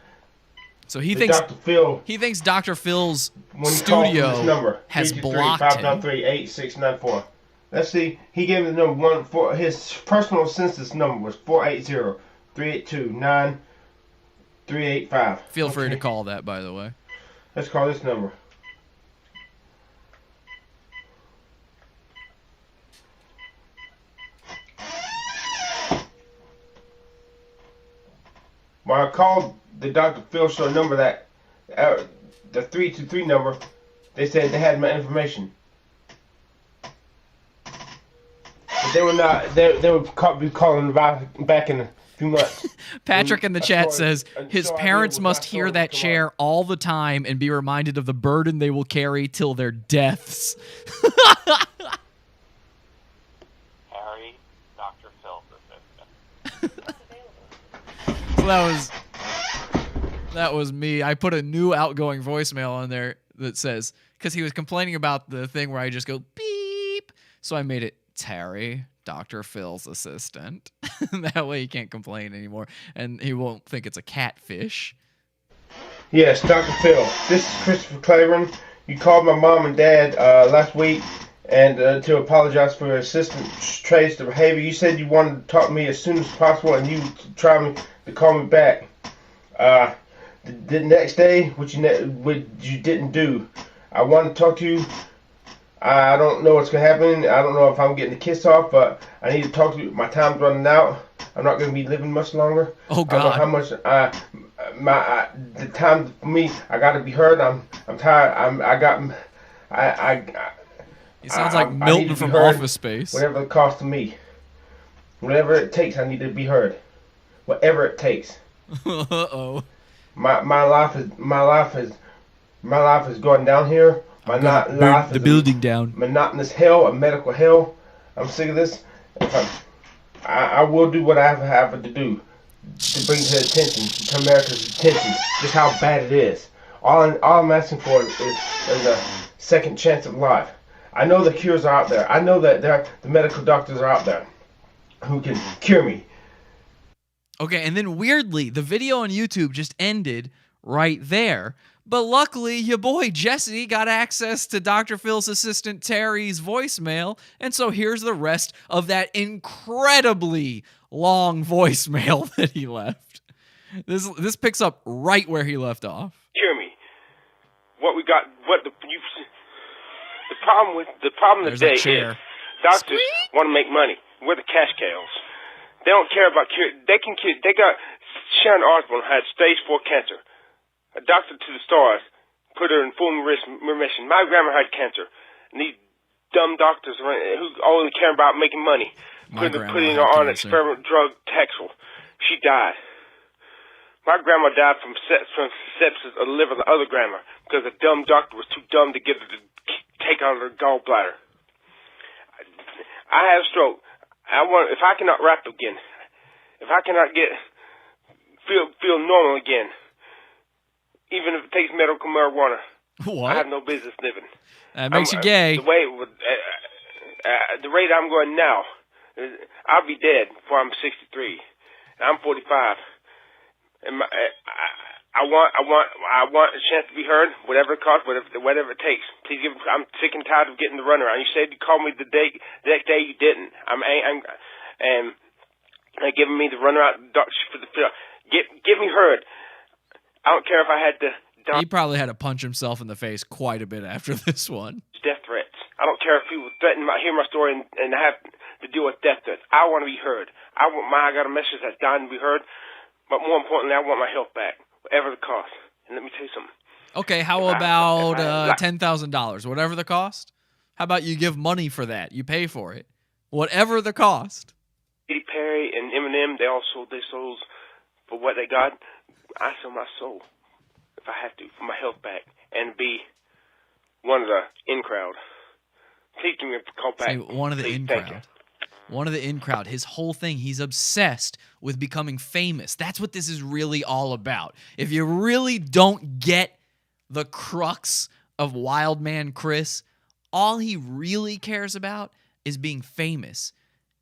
So he thinks Dr. Phil. He thinks Dr. Phil's when he studio this number, has blocked him. 593-8694. Let's see. He gave me the number his personal census number was 480-382-9385. Feel free to call that, by the way. Let's call this number. When I called the Dr. Phil show number the 323 number, they said they had my information. But they were not. They would be calling back in a few months. Patrick in the chat says his parents must hear that chair all the time and be reminded of the burden they will carry till their deaths. Harry, Dr. Phil's assistant. So that was me. I put a new outgoing voicemail on there that says, because he was complaining about the thing where I just go beep. So I made it Terry, Dr. Phil's assistant. That way he can't complain anymore, and he won't think it's a catfish. Yes, Dr. Phil. This is Christopher Clavering. You called my mom and dad last week and to apologize for your assistant Trey's behavior. You said you wanted to talk to me as soon as possible, and you tried to call me back. The next day, which you didn't do. I want to talk to you. I don't know what's going to happen. I don't know if I'm getting the kiss off, but I need to talk to you. My time's running out. I'm not going to be living much longer. Oh, God. I don't know how much the time for me, I got to be heard. I'm tired. He sounds like Milton from Office Space. Whatever it costs to me. Whatever it takes, I need to be heard. Whatever it takes. Uh-oh. My life is going down here. My life is building down. Monotonous hell, a medical hell. I'm sick of this. I will do what I have to do to bring to America's attention just how bad it is. All I'm asking for is a second chance of life. I know the cures are out there. I know that the medical doctors are out there who can cure me. Okay, and then weirdly, the video on YouTube just ended right there. But luckily, your boy Jesse got access to Dr. Phil's assistant Terry's voicemail, and so here's the rest of that incredibly long voicemail that he left. This picks up right where he left off. Cure me. The problem today is doctors want to make money. We're the cash cows. They don't care about cure. They got Sharon Osbourne had stage 4 cancer. A doctor to the stars put her in full remission. My grandma had cancer. And these dumb doctors who only care about making money putting her on experimental drug Taxol. She died. My grandma died from sepsis of the liver of the other grandma because the dumb doctor was too dumb to get her to take out her gallbladder. I had a stroke. If I cannot rap again, if I cannot feel normal again, even if it takes medical marijuana, What? I have no business living. That makes you gay. The rate I'm going now, I'll be dead before I'm 63. I'm 45, and I want a chance to be heard, whatever it costs, whatever it takes. Please give. I'm sick and tired of getting the runaround. You said you called me the next day. You didn't. And giving me the runaround for the field. Give me heard. I don't care if I had to. He probably had to punch himself in the face quite a bit after this one. Death threats. I don't care if people threaten hear my story and have to deal with death threats. I want to be heard. I got a message that's dying to be heard, but more importantly, I want my health back, whatever the cost. And let me tell you something. Okay, how about $10,000? Whatever the cost? How about you give money for that? You pay for it. Whatever the cost. Katy Perry and Eminem, they all sold their souls for what they got. I sell my soul, if I have to, for my health back, and be one of the in crowd. Please give me a call back. See, one of the in crowd. One of the in crowd. His whole thing, he's obsessed with becoming famous. That's what this is really all about. If you really don't get the crux of Wild Man Chris, all he really cares about is being famous.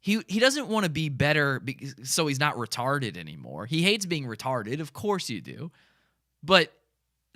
He doesn't want to be better so he's not retarded anymore. He hates being retarded. Of course you do. But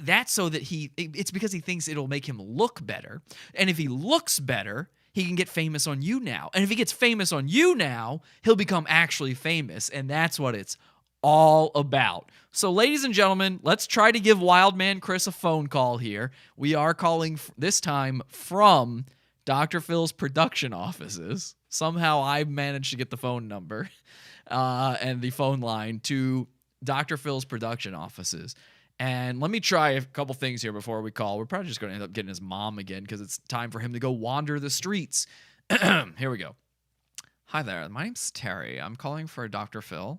that's so that it's because he thinks it'll make him look better. And if he looks better, he can get famous on YouNow. And if he gets famous on YouNow, he'll become actually famous. And that's what it's all about. So, ladies and gentlemen, let's try to give Wild Man Chris a phone call here. We are calling this time from Dr. Phil's production offices. Somehow I managed to get the phone number and the phone line to Dr. Phil's production offices. And let me try a couple things here before we call. We're probably just going to end up getting his mom again because it's time for him to go wander the streets. Here we go. Hi there. My name's Terry. I'm calling for Dr. Phil.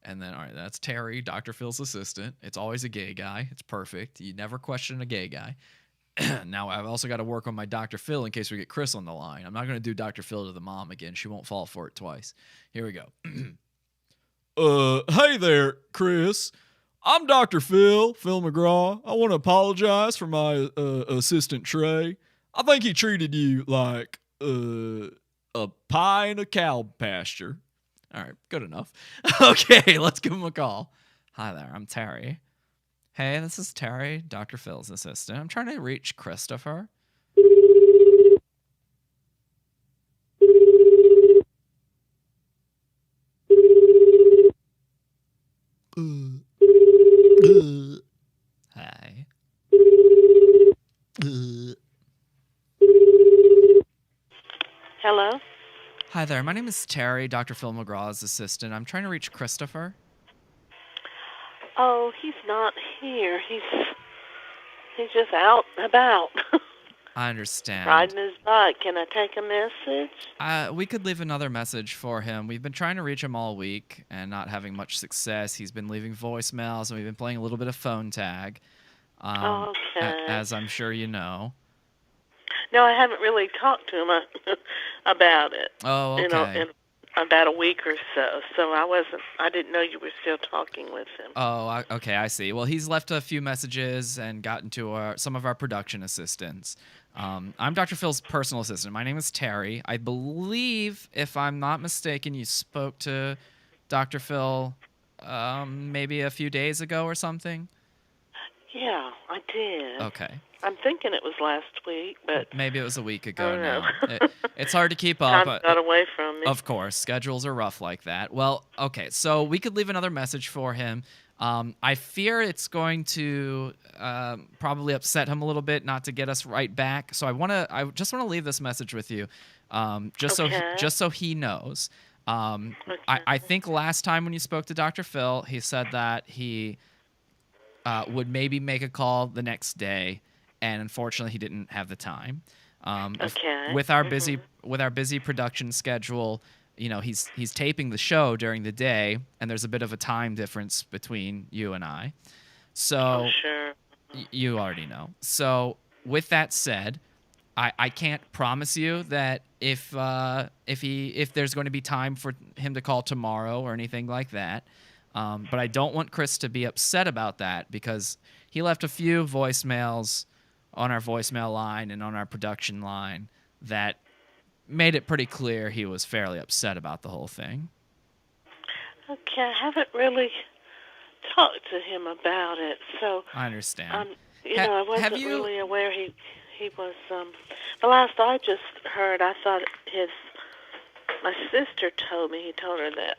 And then, all right, that's Terry, Dr. Phil's assistant. It's always a gay guy. It's perfect. You never question a gay guy. Now, I've also got to work on my Dr. Phil in case we get Chris on the line. I'm not going to do Dr. Phil to the mom again. She won't fall for it twice. Here we go. Hey there, Chris. I'm Dr. Phil McGraw. I want to apologize for my assistant, Trey. I think he treated you like a pie in a cow pasture. All right, good enough. Okay, let's give him a call. Hi there, I'm Terry. Hey, this is Terry, Dr. Phil's assistant. I'm trying to reach Christopher. Hi. Hello? Hi there. My name is Terry, Dr. Phil McGraw's assistant. I'm trying to reach Christopher. Oh, he's not here. He's just out and about. I understand. Riding his bike. Can I take a message? We could leave another message for him. We've been trying to reach him all week and not having much success. He's been leaving voicemails, and we've been playing a little bit of phone tag, Okay. as I'm sure you know. No, I haven't really talked to him about it. Oh, okay. In about a week or so. So I didn't know you were still talking with him. Oh, okay, I see. Well, he's left a few messages and gotten to some of our production assistants. I'm Dr. Phil's personal assistant. My name is Terry. I believe, if I'm not mistaken, you spoke to Dr. Phil maybe a few days ago or something? Yeah, I did. Okay. I'm thinking it was last week, but maybe it was a week ago I don't now. It's hard to keep up. time got away from me. Of course, schedules are rough like that. Well, okay, so we could leave another message for him. I fear it's going to probably upset him a little bit not to get us right back. So I just want to leave this message with you, just so he knows. I think last time when you spoke to Dr. Phil, he said that he would maybe make a call the next day. And unfortunately, he didn't have the time. With our busy production schedule, you know, he's taping the show during the day, and there's a bit of a time difference between you and I. So sure. You already know. So with that said, I can't promise you that if there's going to be time for him to call tomorrow or anything like that. But I don't want Chris to be upset about that because he left a few voicemails on our voicemail line and on our production line that made it pretty clear he was fairly upset about the whole thing. Okay, I haven't really talked to him about it, so I understand. I wasn't really aware he was. The last I just heard, I thought my sister told me. He told her that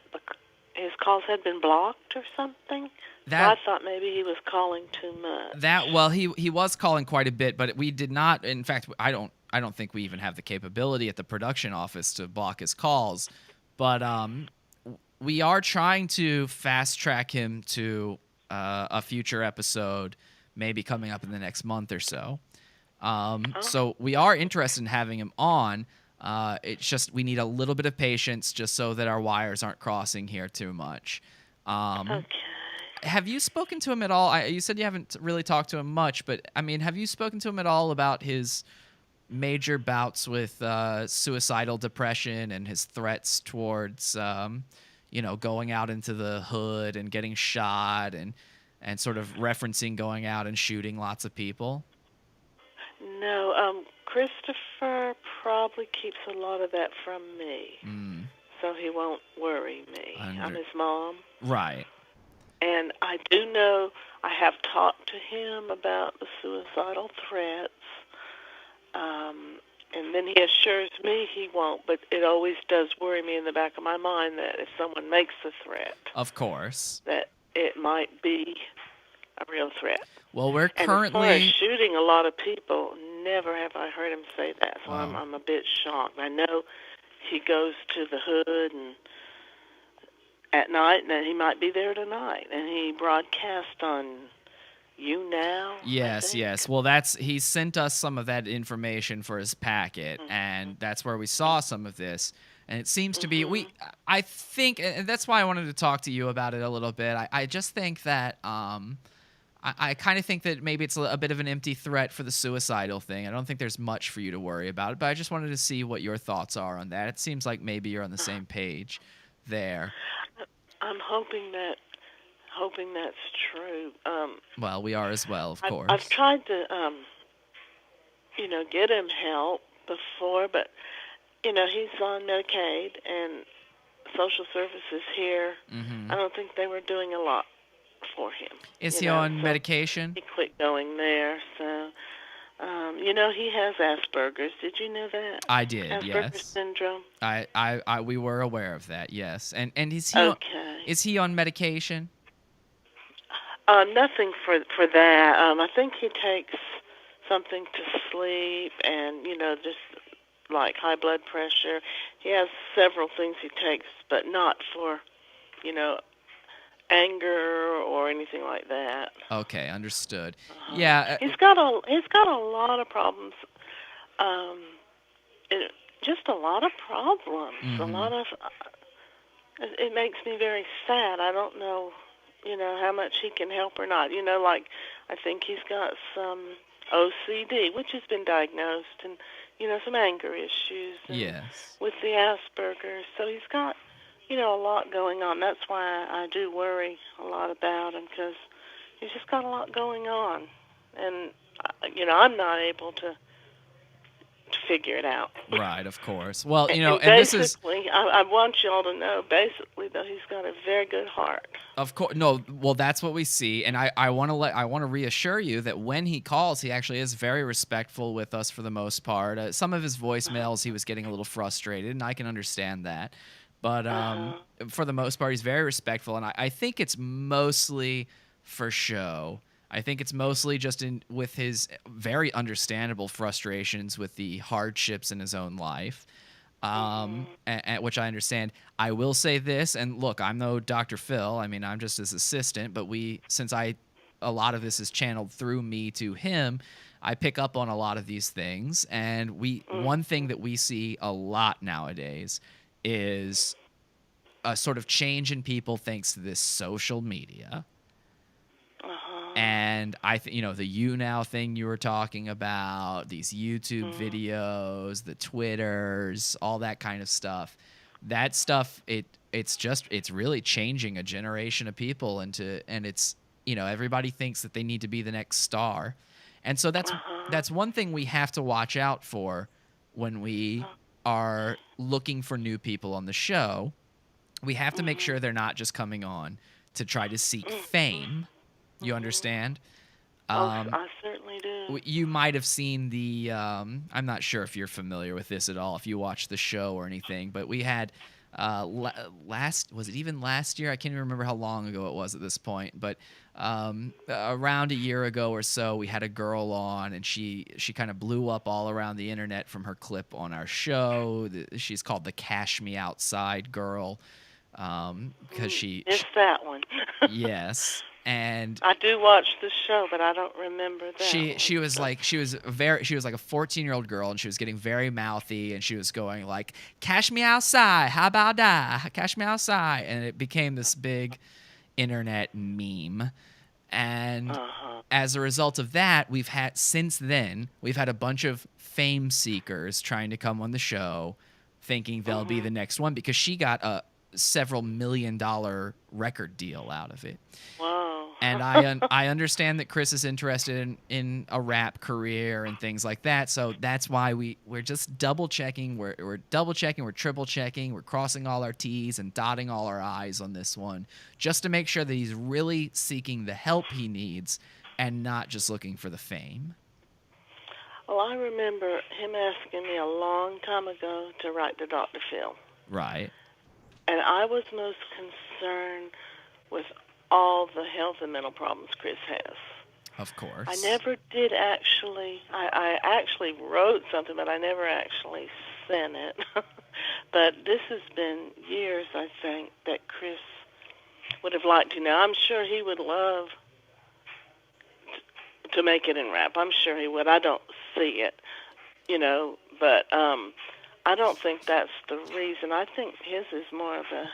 his calls had been blocked or something. So I thought maybe he was calling too much. He was calling quite a bit, but we did not. In fact, I don't think we even have the capability at the production office to block his calls. But we are trying to fast track him to a future episode, maybe coming up in the next month or so. So we are interested in having him on. It's just we need a little bit of patience just so that our wires aren't crossing here too much. Okay. Have you spoken to him at all? You said you haven't really talked to him much, but I mean, have you spoken to him at all about his major bouts with suicidal depression and his threats towards, going out into the hood and getting shot and sort of referencing going out and shooting lots of people? No, Christopher probably keeps a lot of that from me, so he won't worry me. I'm his mom. Right. And I do know I have talked to him about the suicidal threats, and then he assures me he won't, but it always does worry me in the back of my mind that if someone makes a threat, of course, that it might be a real threat. Well, we're currently... And as far as shooting a lot of people, never have I heard him say that, so I'm a bit shocked. I know he goes to the hood and at night, and he might be there tonight, and he broadcast on YouNow. Yes. Well, he sent us some of that information for his packet, and that's where we saw some of this. And it seems to be I think, and that's why I wanted to talk to you about it a little bit. I just think that I kind of think that maybe it's a bit of an empty threat for the suicidal thing. I don't think there's much for you to worry about, but I just wanted to see what your thoughts are on that. It seems like maybe you're on the same page there. I'm hoping that's true. Well, we are as well, of course. I've tried to, get him help before, but he's on Medicaid and social services here. I don't think they were doing a lot for him. Is he on medication? He quit going there, so he has Asperger's. Did you know that? I did. Asperger's syndrome. We were aware of that. Yes, and is he on medication? Nothing for that. I think he takes something to sleep, and just like high blood pressure. He has several things he takes, but not for anger or anything like that. Okay, understood. Yeah, he's got a lot of problems. Just a lot of problems. A lot of. It makes me very sad. I don't know, how much he can help or not. Like I think he's got some OCD, which has been diagnosed, and some anger issues. And with the Asperger's, so he's got. A lot going on. That's why I do worry a lot about him, because he's just got a lot going on. And, I'm not able to figure it out. Right, of course. Well, and this is... I want y'all to know, basically, though, he's got a very good heart. Of course. No, well, that's what we see. And I want to reassure you that when he calls, he actually is very respectful with us for the most part. Some of his voicemails, he was getting a little frustrated, and I can understand that. But for the most part, he's very respectful, and I think it's mostly for show. I think it's mostly just with his very understandable frustrations with the hardships in his own life, which I understand. I will say this, and look, I'm no Dr. Phil. I mean, I'm just his assistant, but since a lot of this is channeled through me to him, I pick up on a lot of these things, and one thing that we see a lot nowadays is a sort of change in people thanks to this social media. And the YouNow thing you were talking about, these YouTube videos, the Twitters, all that kind of stuff. That stuff, it's really changing a generation of people and it's, everybody thinks that they need to be the next star. And so that's one thing we have to watch out for when we are looking for new people on the show. We have to make sure they're not just coming on to try to seek fame. You understand? I certainly do. You might have seen the I'm not sure if you're familiar with this at all, if you watched the show or anything, but we had was it even last year? I can't even remember how long ago it was at this point, but around a year ago or so, we had a girl on, and she kind of blew up all around the internet from her clip on our show. She's called the Cash Me Outside girl because it's that one. Yes. And I do watch the show, but I don't remember that. She was like a 14-year-old girl, and she was getting very mouthy, and she was going like, "Cash me outside, how about that? Cash me outside," and it became this big internet meme. And as a result of that, we've had a bunch of fame seekers trying to come on the show, thinking they'll be the next one because she got a several $1 million record deal out of it. Wow. And I understand that Chris is interested in a rap career and things like that. So that's why we're just double checking. We're double checking. We're triple checking. We're crossing all our T's and dotting all our I's on this one, just to make sure that he's really seeking the help he needs and not just looking for the fame. Well, I remember him asking me a long time ago to write to Dr. Phil. Right. And I was most concerned with all the health and mental problems Chris has. Of course. I never did actually. I actually wrote something, but I never actually sent it. But this has been years, I think, that Chris would have liked to. Now, I'm sure he would love to make it in rap. I'm sure he would. I don't see it, but I don't think that's the reason. I think his is more of a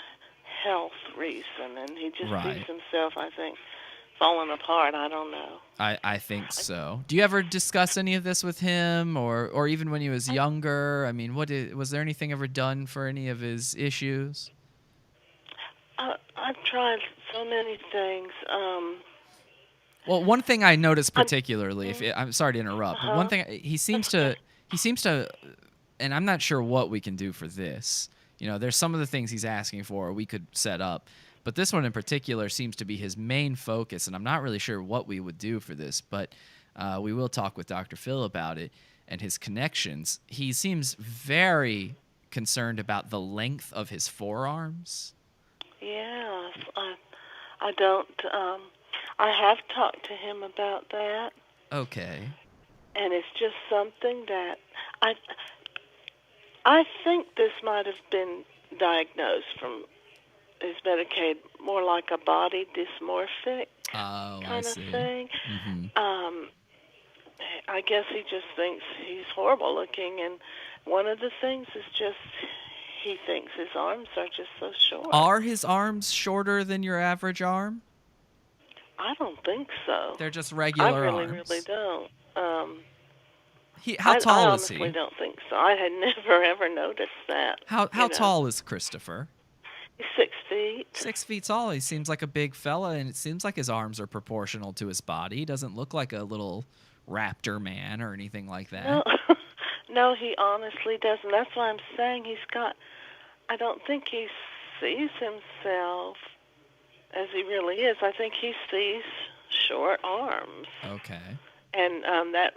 health reason, and he just sees himself, I think, falling apart. I don't know. I think so. Do you ever discuss any of this with him, or even when he was younger? I mean, was there anything ever done for any of his issues? I've tried so many things. Well, one thing I noticed particularly, I'm sorry to interrupt, but one thing he seems to, and I'm not sure what we can do for this. There's some of the things he's asking for we could set up, but this one in particular seems to be his main focus, and I'm not really sure what we would do for this, but we will talk with Dr. Phil about it and his connections. He seems very concerned about the length of his forearms. Yeah, I don't. I have talked to him about that. Okay. And it's just something that I think this might have been diagnosed from his Medicaid, more like a body dysmorphic kind of thing. Mm-hmm. I guess he just thinks he's horrible looking, and one of the things is just he thinks his arms are just so short. Are his arms shorter than your average arm? I don't think so. They're just regular arms. I really don't. How tall is he? I honestly don't think so. I had never, ever noticed that. How tall is Christopher? He's 6 feet. 6 feet tall. He seems like a big fella, and it seems like his arms are proportional to his body. He doesn't look like a little raptor man or anything like that. No, no, he honestly doesn't. That's why I'm saying I don't think he sees himself as he really is. I think he sees short arms. Okay. And that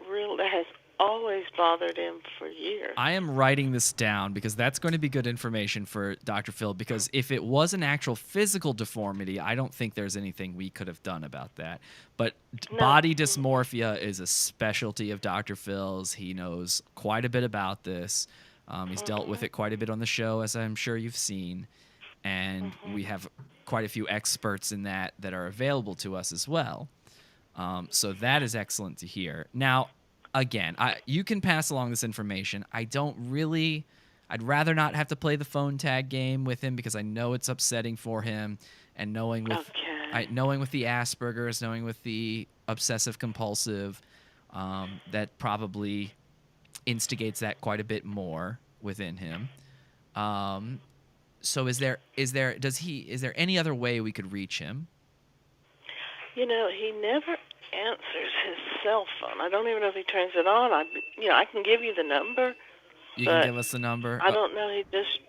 has always bothered him for years. I am writing this down because that's going to be good information for Dr. Phil, because if it was an actual physical deformity, I don't think there's anything we could have done about that. But body dysmorphia is a specialty of Dr. Phil's. He knows quite a bit about this. He's dealt with it quite a bit on the show, as I'm sure you've seen. And we have quite a few experts in that are available to us as well. So that is excellent to hear. Now, again, you can pass along this information. I'd rather not have to play the phone tag game with him because I know it's upsetting for him. And knowing knowing with the Asperger's, knowing with the obsessive compulsive, that probably instigates that quite a bit more within him. So is there any other way we could reach him? You know, he never answers his cell phone. I don't even know if he turns it on. I can give you the number. You can give us the number? I don't know.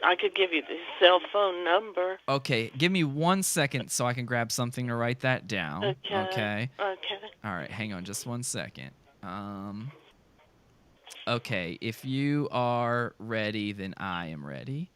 I could give you the cell phone number. Okay, give me 1 second so I can grab something to write that down. Okay. All right, hang on just 1 second. Okay, if you are ready, then I am ready.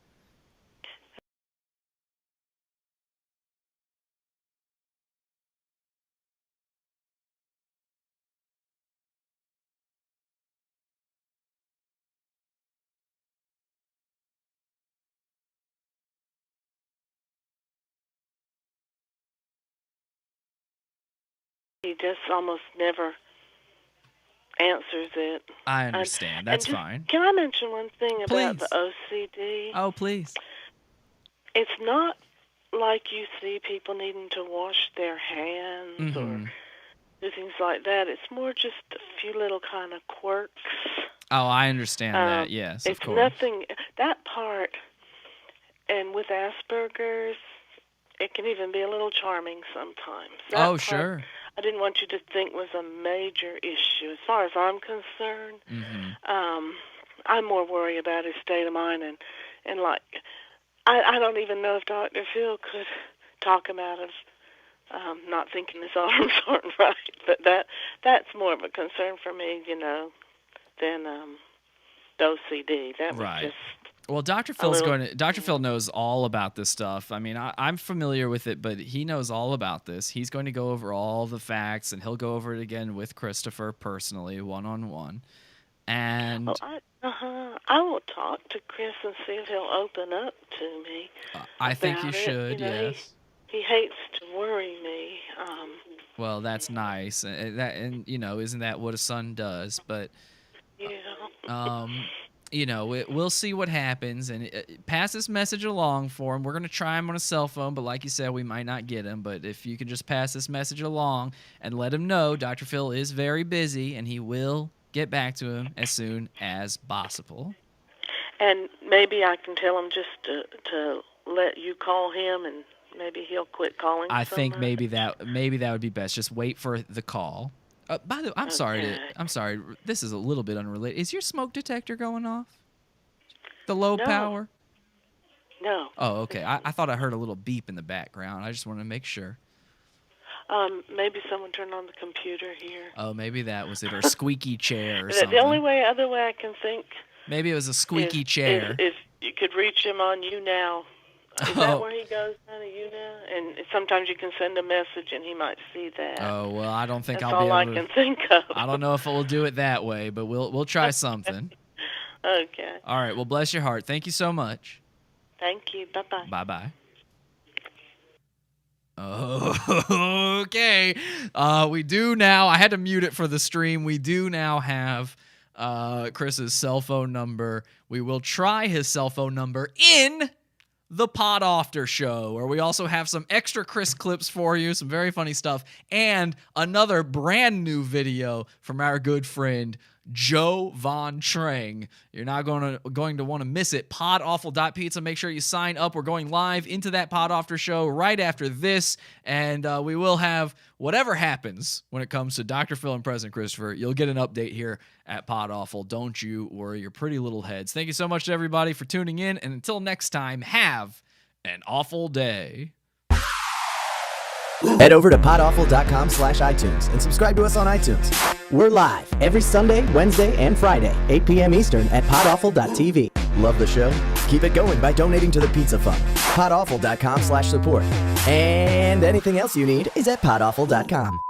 He just almost never answers it. I understand. That's fine. Can I mention one thing about Please. the OCD? Oh, please. It's not like you see people needing to wash their hands or do things like that. It's more just a few little kind of quirks. Oh, I understand that. Yes, of course. It's nothing. That part, and with Asperger's, it can even be a little charming sometimes. That part, sure. I didn't want you to think was a major issue. As far as I'm concerned, I'm more worried about his state of mind and like, I don't even know if Dr. Phil could talk him out of not thinking his arms aren't right. But that's more of a concern for me, you know, than the OCD. That was just. Well, Dr. Phil knows all about this stuff. I mean, I'm familiar with it, but he knows all about this. He's going to go over all the facts, and he'll go over it again with Christopher personally, one-on-one. And I will talk to Chris and see if he'll open up to me. I think you about it. should, You know, yes. He hates to worry me. Well, that's nice. And you know, isn't that what a son does? But yeah. You know, we'll see what happens, and pass this message along for him. We're going to try him on a cell phone, but like you said, we might not get him. But if you can just pass this message along and let him know Dr. Phil is very busy, and he will get back to him as soon as possible. And maybe I can tell him just to let you call him, and maybe he'll quit calling. I think maybe that would be best. Just wait for the call. By the way, I'm sorry. This is a little bit unrelated. Is your smoke detector going off? The low power? No. Oh, okay. I thought I heard a little beep in the background. I just wanted to make sure. Maybe someone turned on the computer here. Oh, maybe that was it, or a squeaky chair or something. The other way I can think. Maybe it was a squeaky chair. If you could reach him on YouNow. Is that where he goes now to YouNow? And sometimes you can send a message and he might see that. Oh, well, I don't think That's I'll be all able I can think of. I don't know if we'll do it that way, but we'll try something. Okay. All right. Well, bless your heart. Thank you so much. Thank you. Bye-bye. Bye-bye. Okay. We do now. I had to mute it for the stream. We do now have Chris's cell phone number. We will try his cell phone number in the PodAwful show, where we also have some extra Chris clips for you, some very funny stuff, and another brand new video from our good friend Joe Von Trey. You're not going to want to miss it. PodAwful.pizza. Make sure you sign up. We're going live into that PodAwful show right after this, and we will have whatever happens when it comes to Dr. Phil and President Christopher. You'll get an update here at PodAwful. Don't you worry your pretty little heads. Thank you so much to everybody for tuning in, and until next time, have an awful day. Head over to podawful.com/iTunes and subscribe to us on iTunes. We're live every Sunday, Wednesday, and Friday, 8 p.m. Eastern at podawful.tv. Love the show? Keep it going by donating to the Pizza Fund. podawful.com/support. And anything else you need is at podawful.com.